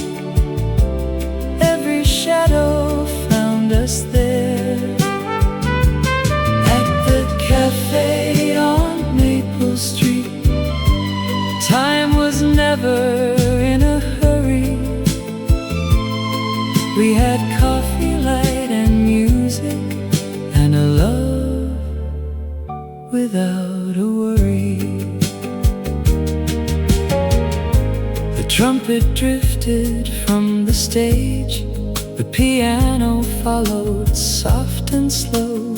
every shadow found us there. At the cafe on Maple Street, time was never in a hurry. We had coffee, light, and music, and a love without a worry. The trumpet drifted from the stage, the piano followed soft and slow.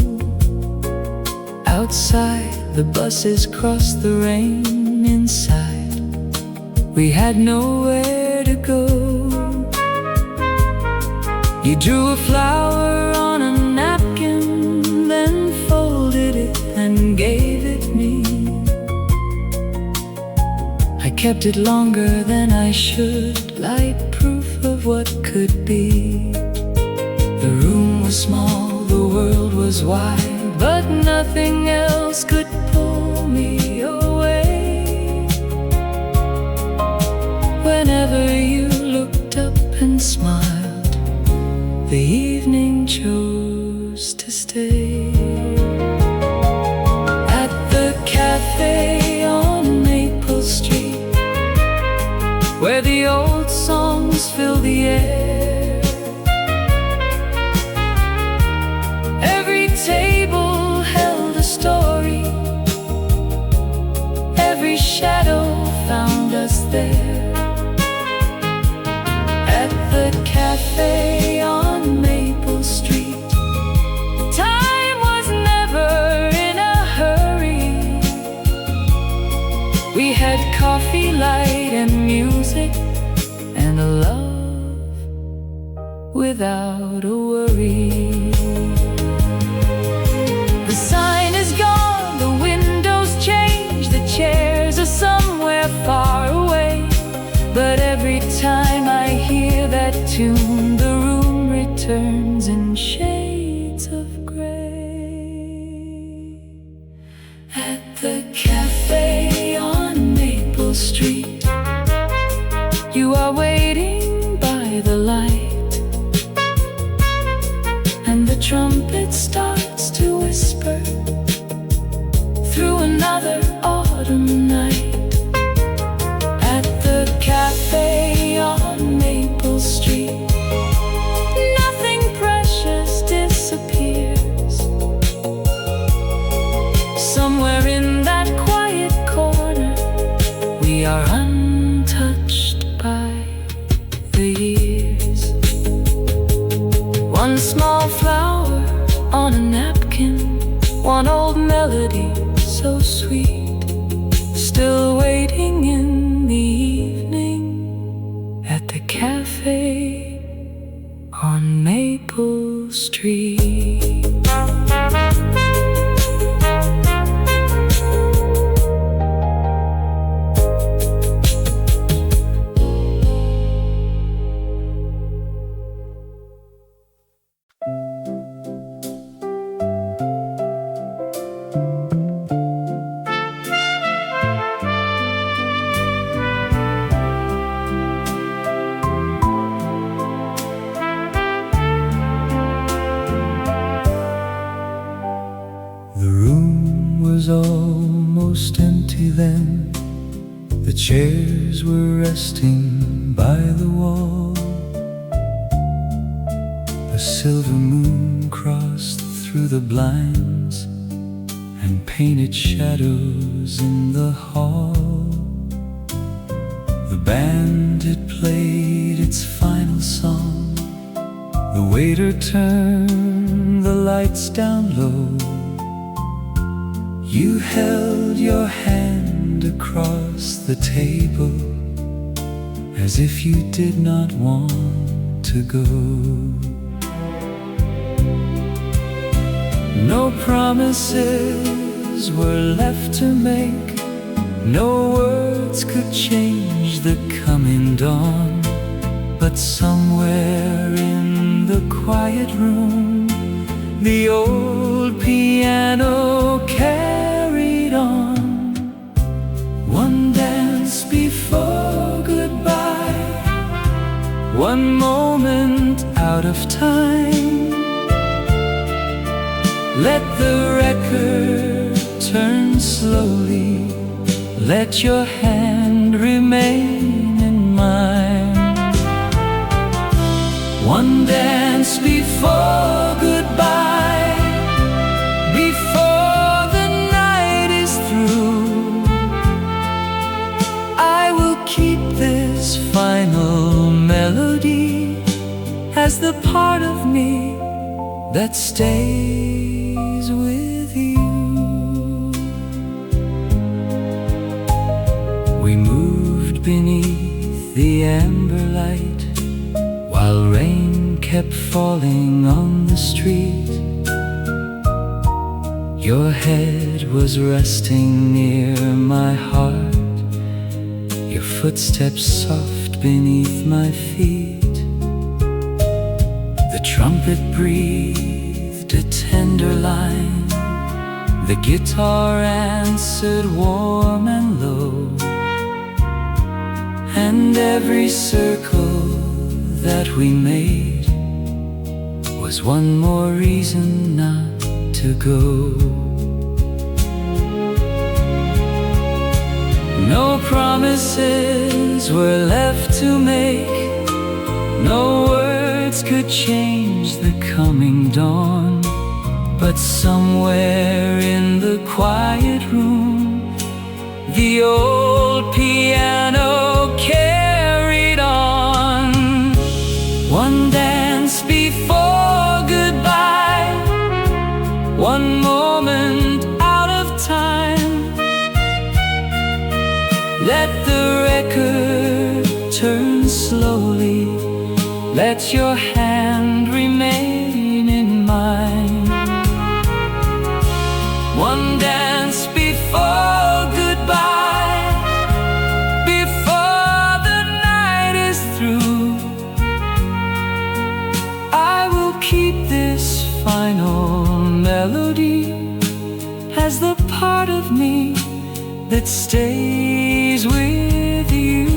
Outside, the buses crossed the rain. Inside, we had nowhere to go. You drew a flower on a napkin, then folded it and gave it me. I kept it longer than I should, light proof of what could be. The room was small, the world was wide, but nothing else could pull me away. Whenever you looked up and smiled, the evening chose to stay. At the cafe on Maple Street, where the old songs fill the air, every table held a story, every shadow found us there. At the cafe on Maple Street, time was never in a hurry. We had coffee, light, and music, and a love without a worry. The sign is gone, the windows changed, the chairs are somewhere far away. But every time I hear that tune, the room returns in shades of gray. At the cafe on Maple Street, you are waiting by the light, and empty then. The chairs were resting by the wall. A silver moon crossed through the blinds and painted shadows in the hall. The band had played its final song. The waiter turned the lights down low. You held your hand across the table as if you did not want to go. No promises were left to make. No words could change the coming dawn. But somewhere in the quiet room, the old piano carried on. One dance before goodbye, one moment out of time. Let the record turn slowly. Let your hand remain in mine. One dance before goodbye, before the night is through. I will keep this final melody as the part of me that stays with you. We moved beneath the amber light while rain kept falling on the street. Your head was resting near my heart, your footsteps soft beneath my feet. The trumpet breathed a tender line. The guitar answered warm and low. And every circle that we made was one more reason not to go. No promises were left to make. No words could change the coming dawn. But somewhere in the quiet room, the old piano carried on. One dance before goodbye, one moment out of time. Let the record turn slowly. Let your hand remain in mine. One dance before goodbye, before the night is through. I will keep this final melody as the part of me that stays with you.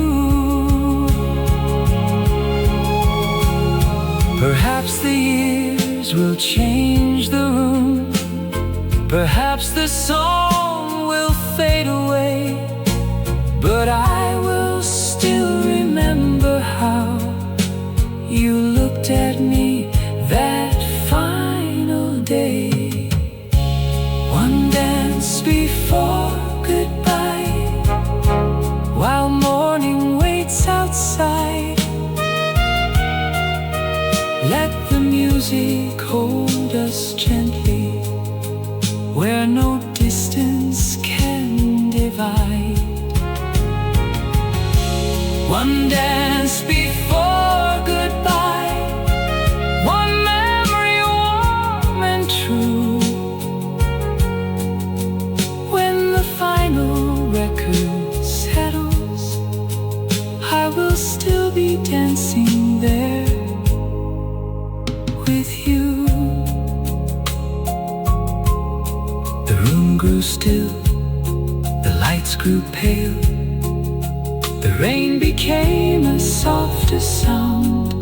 Perhaps the years will change the room. Perhaps the song will fade away, but I will still remember how you looked at me that final day. One dance before goodbye, while morning waits outside. Let the music hold us gently, where no distance can divide. One dance before goodbye, one memory warm and true. When the final record settles, I will still be dancing there with you. The room grew still, the lights grew pale. The rain became a softer sound.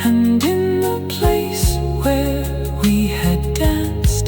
And in the place where we had danced,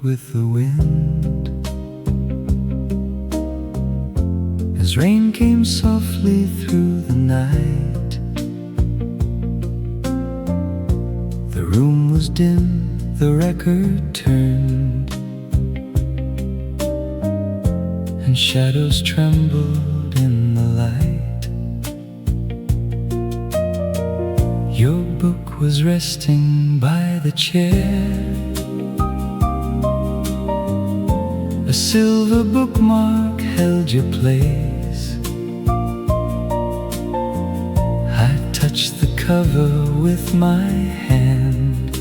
with the wind. As rain came softly through the night, the room was dim, the record turned, and shadows trembled in the light. Your book was resting by the chair, a silver bookmark held your place. I touched the cover with my hand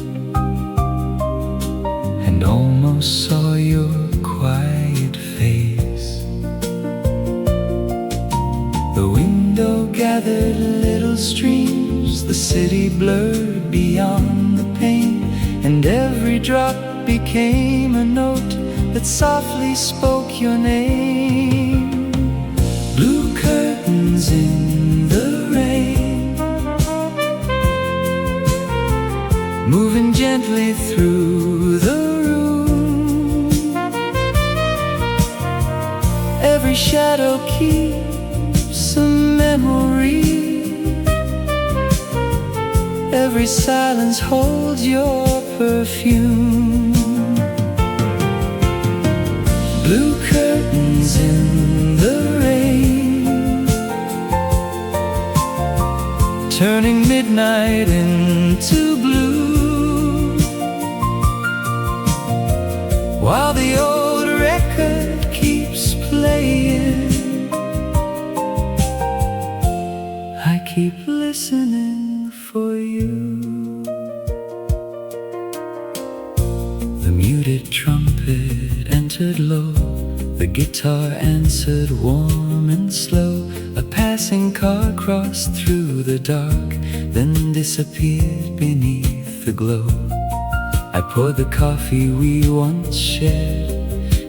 and almost saw your quiet face. The window gathered little streams, the city blurred beyond the pane, and every drop became a note that softly spoke your name. Blue curtains in the rain, moving gently through the room. Every shadow keeps a memory, every silence holds your perfume. Blue curtains in the rain, turning midnight into blue, while the old record keeps playing. I keep listening for you. The muted trumpet entered low, the guitar answered warm and slow. A passing car crossed through the dark, then disappeared beneath the glow. I poured the coffee we once shared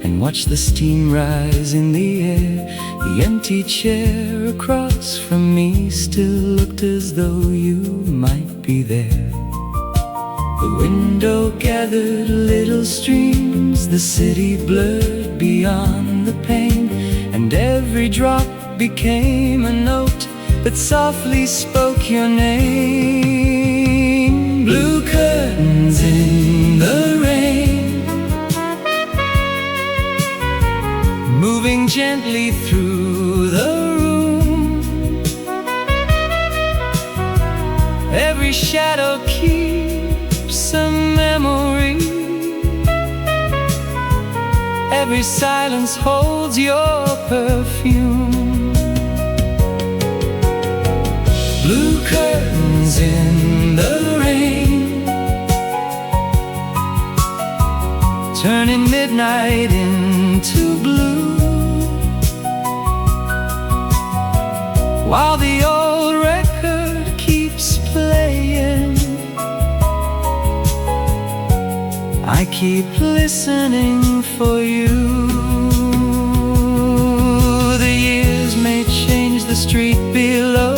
and watched the steam rise in the air. The empty chair across from me still looked as though you might be there. The window gathered little streams, the city blurred beyond the pane, and every drop became a note that softly spoke your name. Blue curtains in the rain, moving gently through the room. Every shadow keeps a memory, every silence holds your perfume. Blue curtains in the rain, turning midnight into blue, while the old record keeps playing. I keep listening for you. The years may change the street below,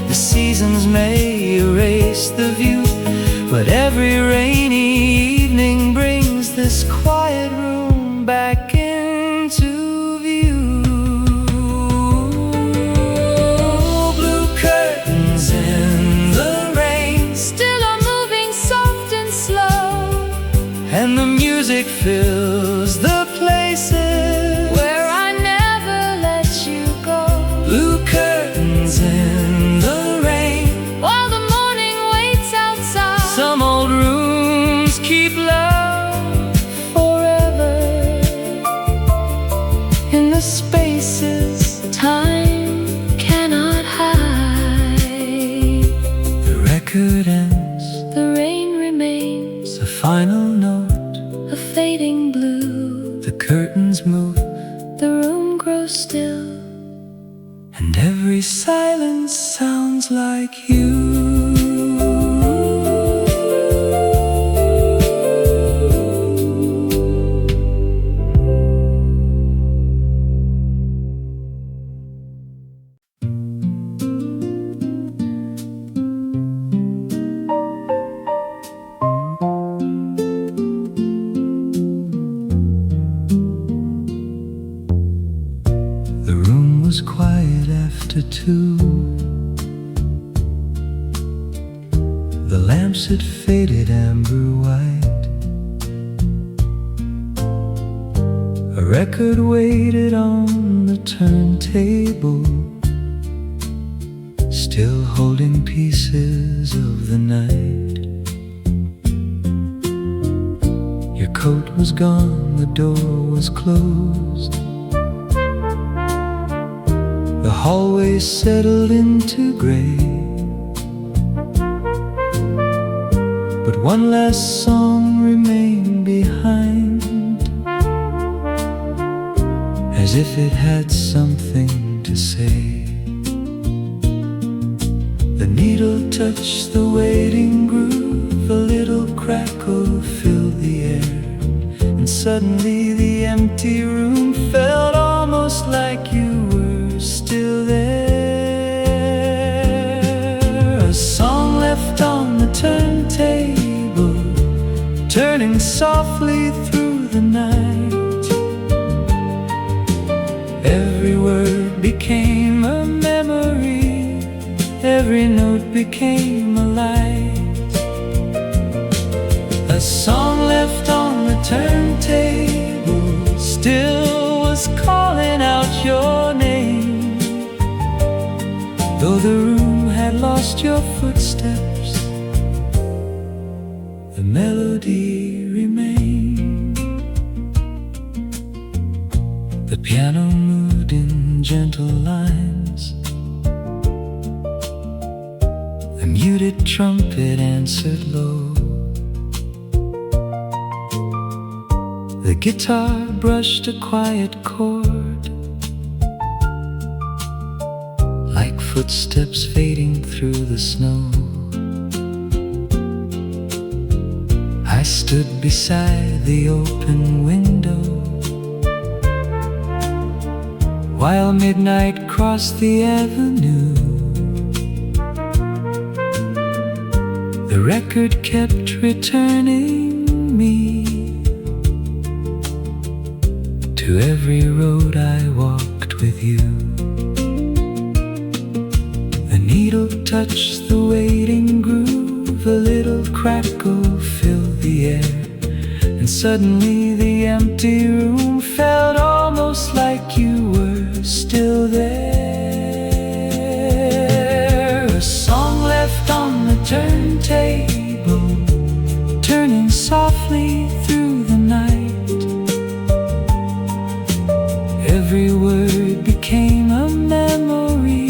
the seasons may erase the view, but every rainy evening brings this quiet room back into view. Blue curtains in the rain still are moving soft and slow, and the music fills the places where I never let you go. Blue curtains in the rain, while the morning waits outside. Some old rooms keep love forever in the spaces time cannot hide. The record ends, the rain remains, a final note, a fading blue. The curtains move, the room grows still, and every silence sounds like you. after 2. The lamps had faded amber white. A record waited on the turntable, still holding pieces of the night. Your coat was gone, the door was closed. The hallway settled into gray. But one last song remained behind, as if it had something to say. The needle touched the waiting groove, a little crackle filled the air, and suddenly the empty room felt almost like you were still there. A song left on the turntable, turning softly through the night. Every word became a memory, every note became a light. A song left on the turntable still was calling out your name. Though the room had lost your footsteps, the melody remained. The piano moved in gentle lines. The muted trumpet answered low. The guitar brushed a quiet chord, like footsteps fading through the snow. I stood beside the open window while midnight crossed the avenue. The record kept returning me to every road I walked with you. The needle touched the waiting groove, a little crackle filled the air, and suddenly the empty room felt almost like you were still there. A song left on the turntable, turning softly through the night. Every word became a memory,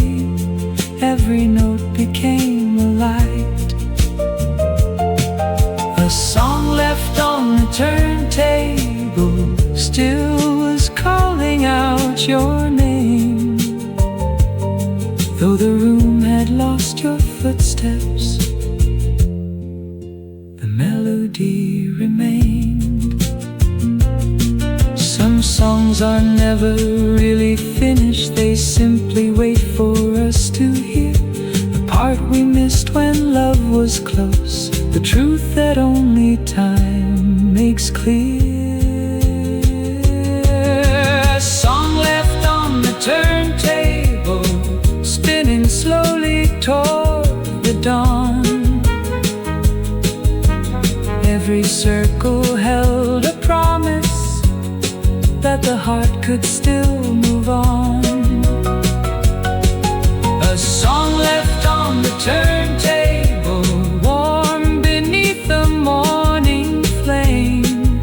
every note became a light. A song left on the turntable still was calling out your name. Though the room had lost your footsteps, the melody remained. Some songs are never really finished, they simply wait for us to hear the part we missed when love was close, the truth that only time makes clear. A song left on the turntable, spinning slowly toward the dawn. Every circle held a promise that the heart could still move on. A song left on the turntable, warm beneath the morning flame.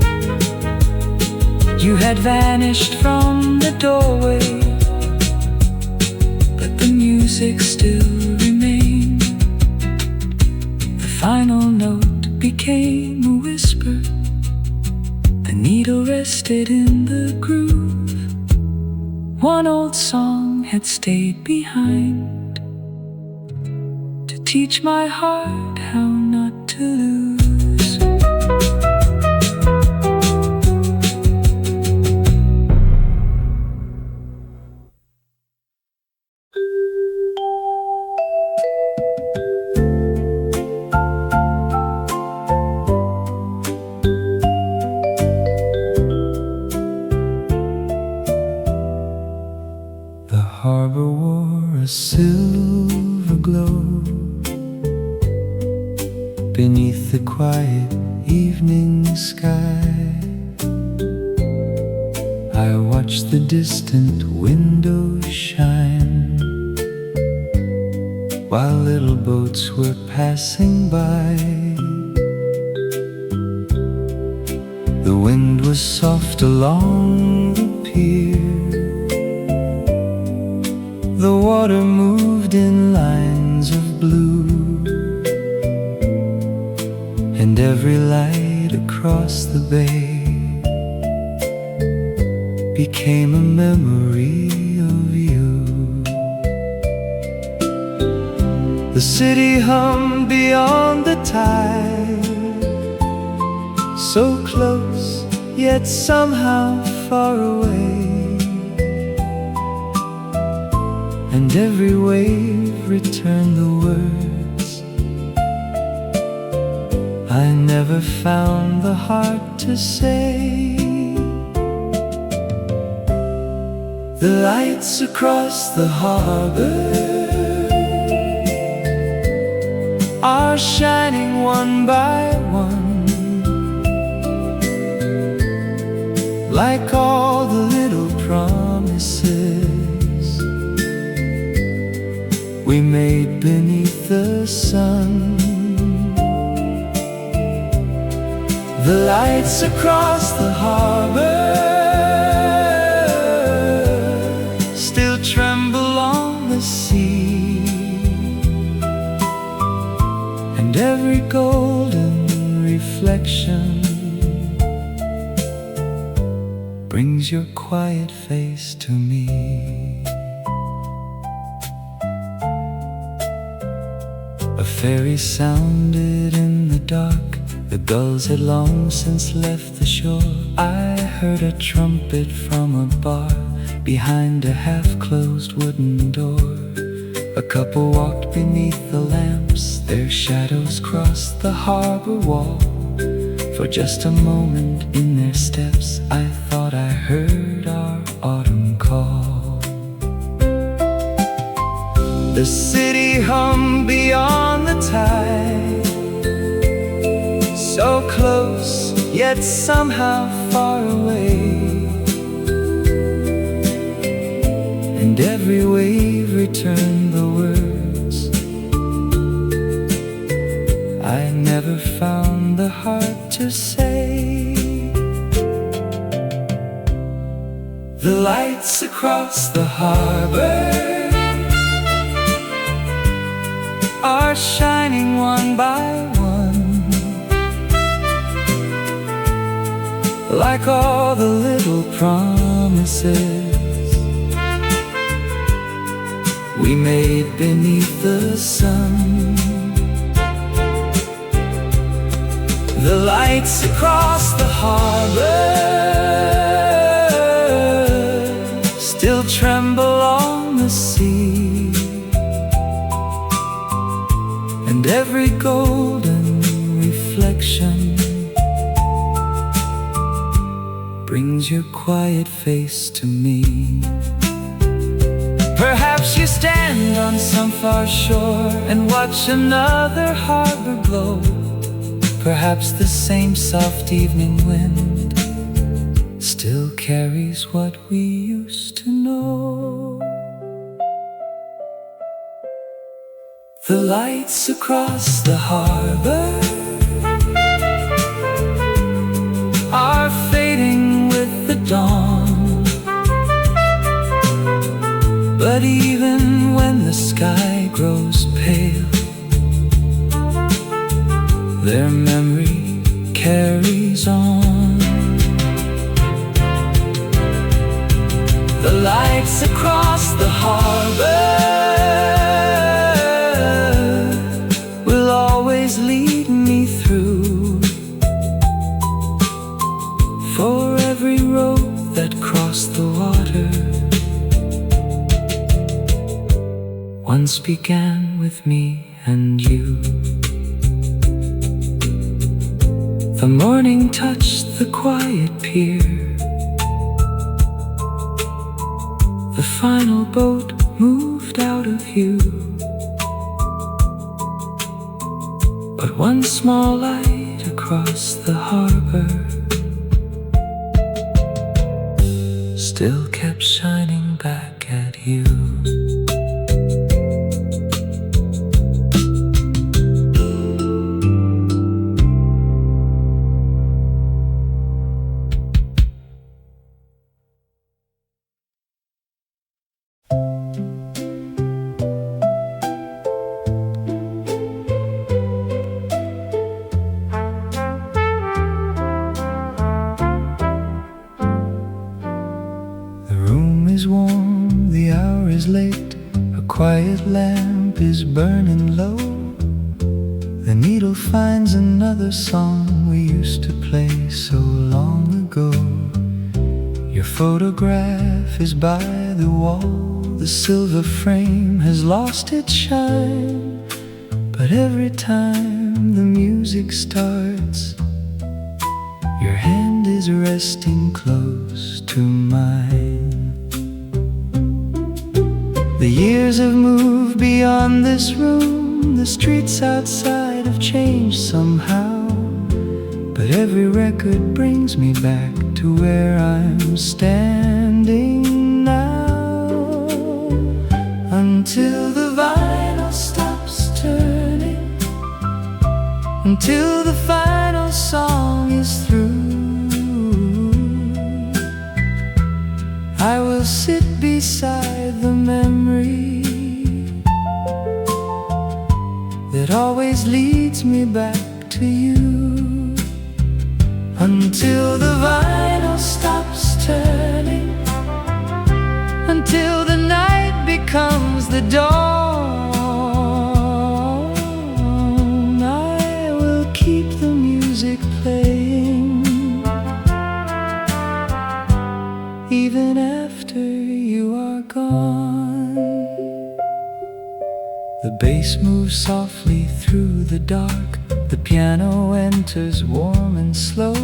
You had vanished from the doorway, but the music still remained. The final note became a whisper, the needle rested in the groove. One old song had stayed behind to teach my heart how not to lose. The harbor wore a silver glow beneath the quiet evening sky. I watched the distant windows shine while little boats were passing by. The wind was soft along the pier. The water moved in lines of blue, and every light across the bay became a memory of you. The city hummed beyond the tide, so close yet somehow far away, and every wave returned the words I never found the heart to say. The lights across the harbor are shining one by one, like all the little promises we made beneath the sun. The lights across the harbor still tremble on the sea, and every golden reflection brings your quiet face to me. A fairy sounded in the dark. The gulls had long since left the shore. I heard a trumpet from a bar behind a half-closed wooden door. A couple walked beneath the lamps. Their shadows crossed the harbor wall. For just a moment in their steps I thought I heard our autumn call. The city hummed beyond the tide, so close yet somehow far away, and every wave returned the words I never found the heart to say. The lights across the harbor are shining one by one, like all the little promises we made beneath the sun. The lights across the harbor still tremble on the sea, and every golden reflection brings your quiet face to me. Perhaps you stand on some far shore and watch another harbor glow. Perhaps the same soft evening wind still carries what we used to know. The lights across the harbor are fading with the dawn, but even when the sky grows pale, their memory carries on. The lights across the harbor will always lead me through, for every road that crossed the water once began with me and you. The morning touched the quiet pier. The final boat moved carved out of you. But one small light across the harbor still kept shining back at you. Warm, the hour is late, a quiet lamp is burning low. The needle finds another song we used to play so long ago. Your photograph is by the wall, the silver frame has lost its shine. But every time the music starts, your hand is resting close to mine. The years have moved beyond this room, the streets outside have changed somehow. But every record brings me back to where I'm standing now. Until the vinyl stops turning, until the final song is through, I will sit beside the memory that always leads me back to you. Until the vinyl stops turning, until the night becomes the dawn, I will keep the music playing, even after you are gone. The bass moves softly through the dark, the piano enters warm and slow.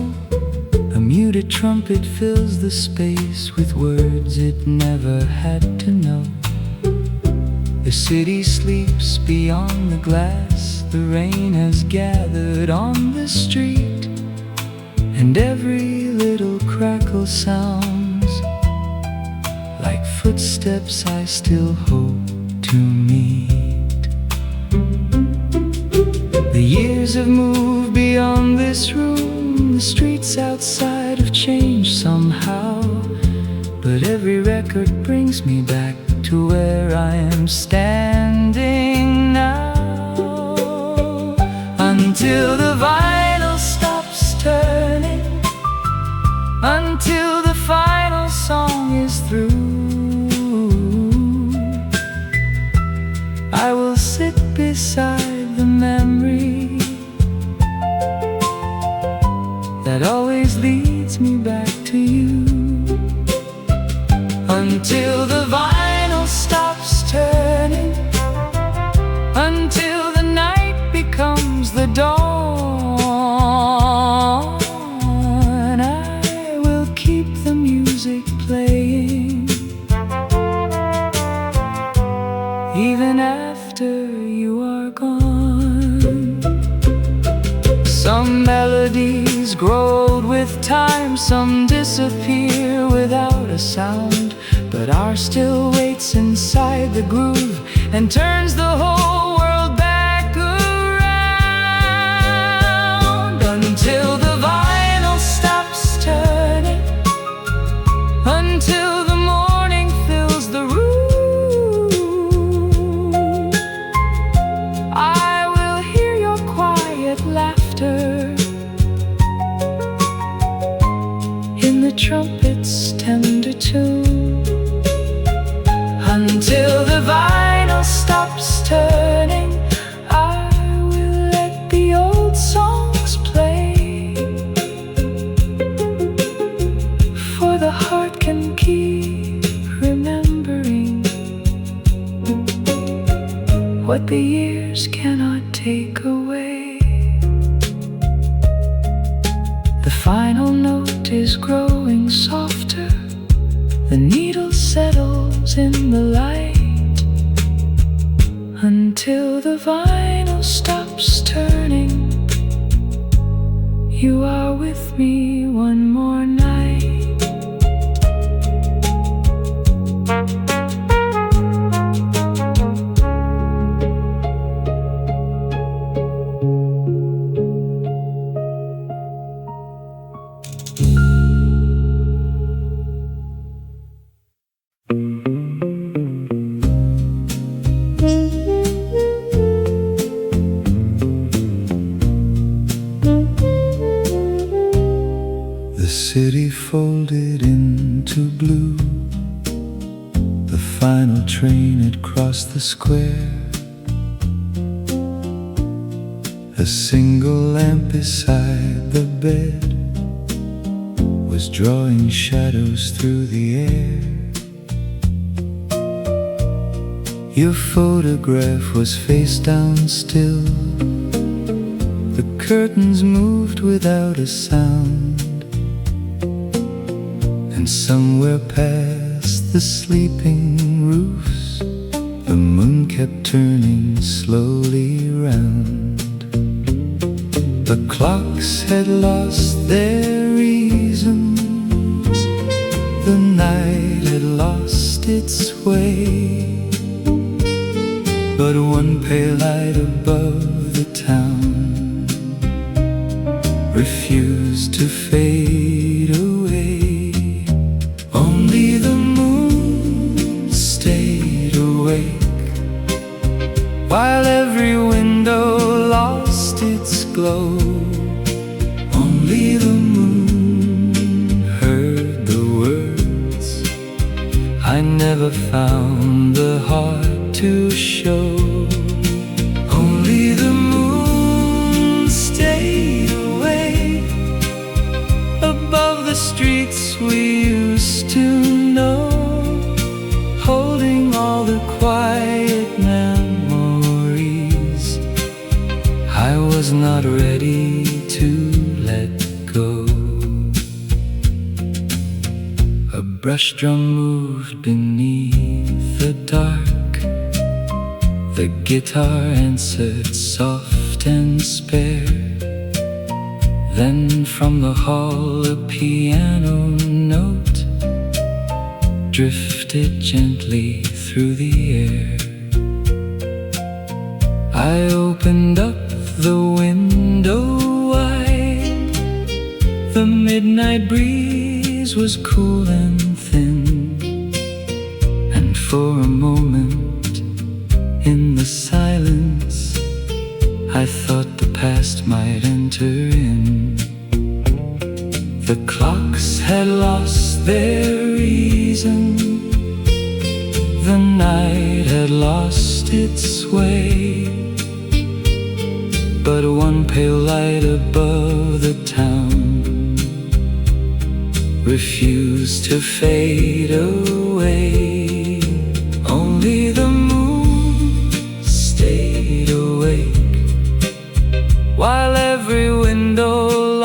A muted trumpet fills the space with words it never had to know. The city sleeps beyond the glass, the rain has gathered on the street, and every little crackle sounds like footsteps I still hope to meet. The years have moved beyond this room, the streets outside have changed somehow. But every record brings me back to where I am standing now. Until the vinyl stops turning, until the final song is through, I will sit beside the memory that always leads me back to you. Until the vinyl stops turning, until the night becomes the dawn, I will keep the music playing, even after you are gone. Some melodies grow old with time, some disappear without a sound, but ours still waits inside the groove and turns the whole world back around. Until the vinyl stops turning, until the morning fills the room, I will hear your quiet laughter in the trumpet's tender tune. Until the vinyl stops turning, I will let the old songs play, for the heart can keep remembering what the years cannot take away. The final note is growing softer, the needle settles in the light, the vinyl stops turning. You are with me one more night. The city folded into blue. The final train had crossed the square. A single lamp beside the bed was drawing shadows through the air. Your photograph was face down still. The curtains moved without a sound. And somewhere past the sleeping roofs, the moon kept turning slowly round. The clocks had lost their reasons. The night had lost its way. But one pale light above the town refused to fade away. Only the moon stayed awake, while every window lost its glow. Only the moon heard the words I never found the heart to show. Only the moon stayed awake above the streets we used to know, holding all the quiet memories I was not ready to let go. A brush drum moved beneath the dark. The guitar answered soft and spare. Then from the hall a piano note drifted gently through the air. I opened up the window wide. The midnight breeze was cool and thin, and for a moment in the silence I thought the past might enter in. The clocks had lost their reason. The night had lost its way. But one pale light above the town refused to fade away. Only the moon stayed awake, while every window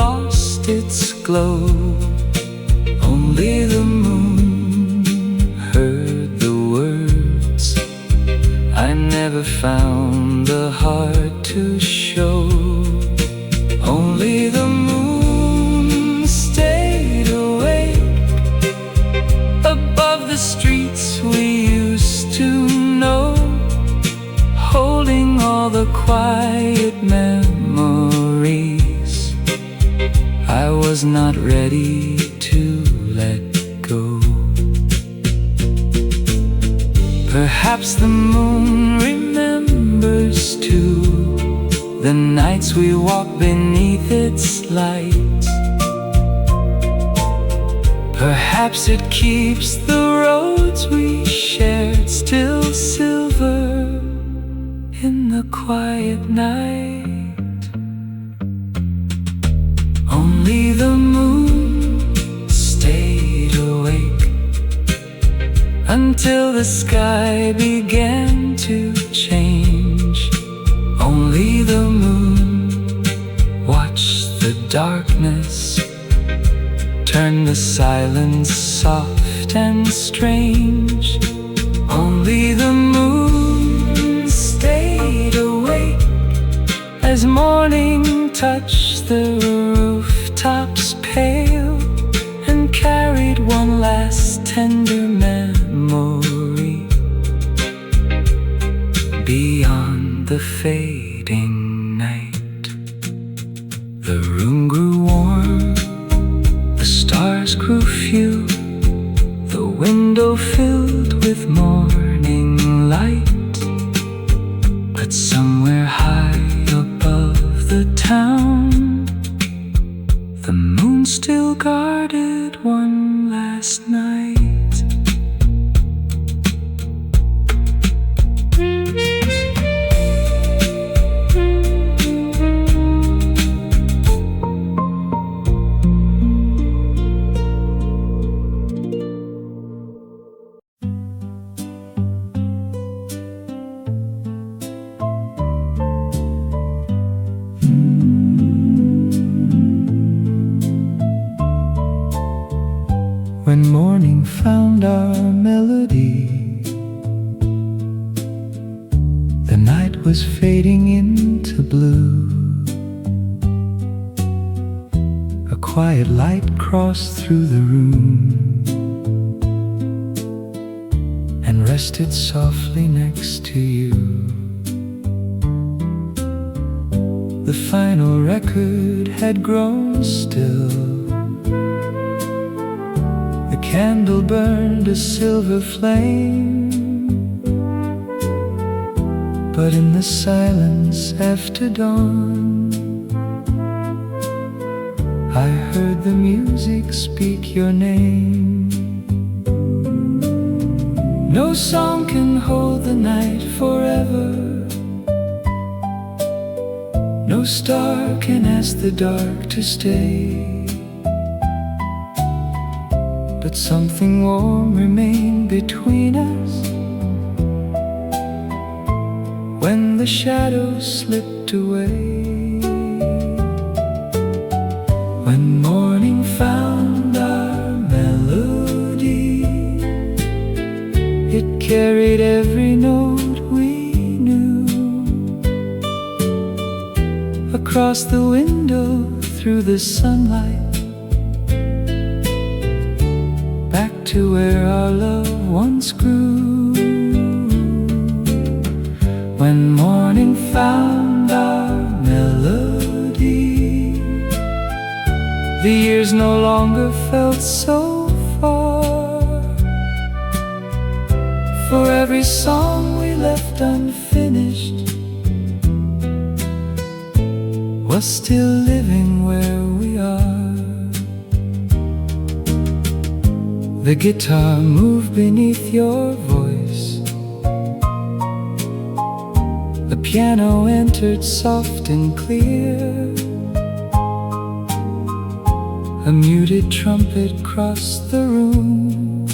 lost its glow. Only the moon heard the words I never found the heart to show. Only the moon stayed awake above the streets we used to know, holding all the quiet memories I was not ready to let go. Perhaps the moon remembers too the nights we walked beneath its light. Perhaps it keeps the roads we shared still silver in the quiet night. Only the moon stayed awake until the sky began to change. Only the moon watched the darkness turn the silence soft and strange. Only the moon stayed awake morning touched the rooftops pale and carried one last tender memory beyond the fading night. The room grew warm, the stars grew few, the window filled with morning light. But somewhere high above the town, the moon still guarded one last night. When morning found our melody, the night was fading into blue. A quiet light crossed through the room and rested softly next to you. The final record had grown still. The candle burned a silver flame, but in the silence after dawn, I heard the music speak your name. No song can hold the night forever. No star can ask the dark to stay. But something warm remained between us when the shadows slipped away. When morning found our melody, it carried every note we knew. Across the window, through the sunlight, to where our love once grew. When morning found our melody, the years no longer felt so far. For every song we left unfinished was still living where we are. The guitar moved beneath your voice. The piano entered soft and clear. A muted trumpet crossed the room,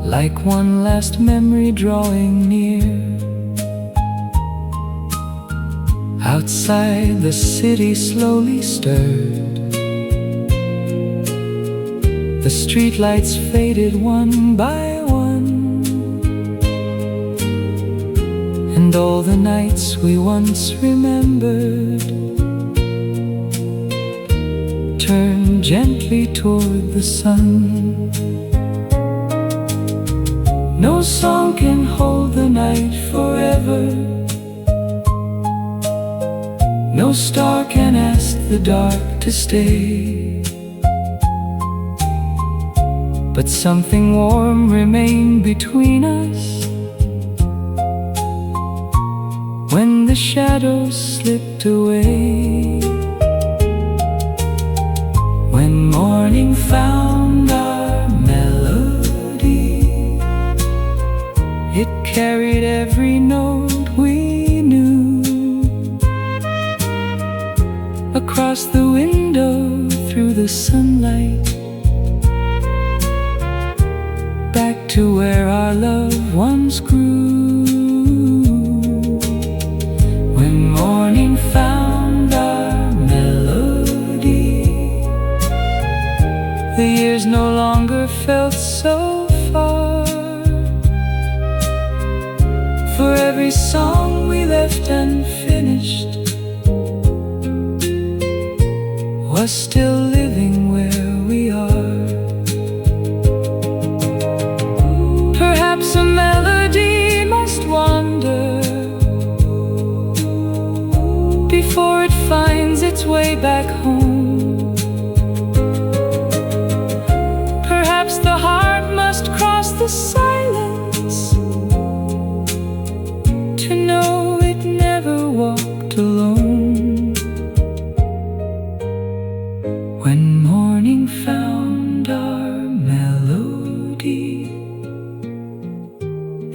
like one last memory drawing near. Outside, the city slowly stirred. The streetlights faded one by one, and all the nights we once remembered turned gently toward the sun. No song can hold the night forever. No star can ask the dark to stay. But something warm remained between us when the shadows slipped away. When morning found our melody, it carried every note we knew. Across the window, through the sunlight, back to where our love once grew. When morning found our melody, the years no longer felt so far. For every song we left unfinished finished, was still living where we are. Perhaps a melody must wander before it finds its way back home. Perhaps the heart must cross the silence to know it never walked alone. When morning found our melody,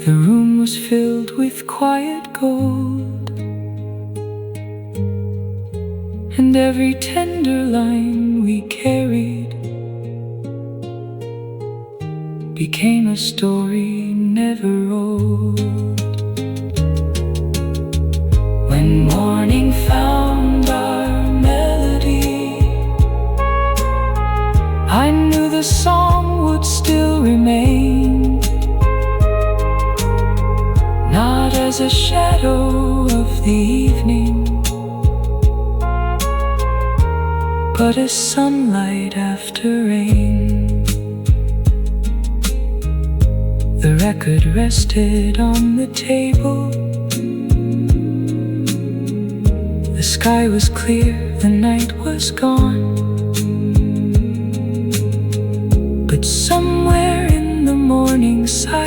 the room was filled with quiet gold, and every tender line we carried became a story never old. When morning found our melody, I knew the song would still remain, not as a shadow of the evening, but as sunlight after rain. The record rested on the table. The sky was clear, the night was gone. But somewhere in the morning silence,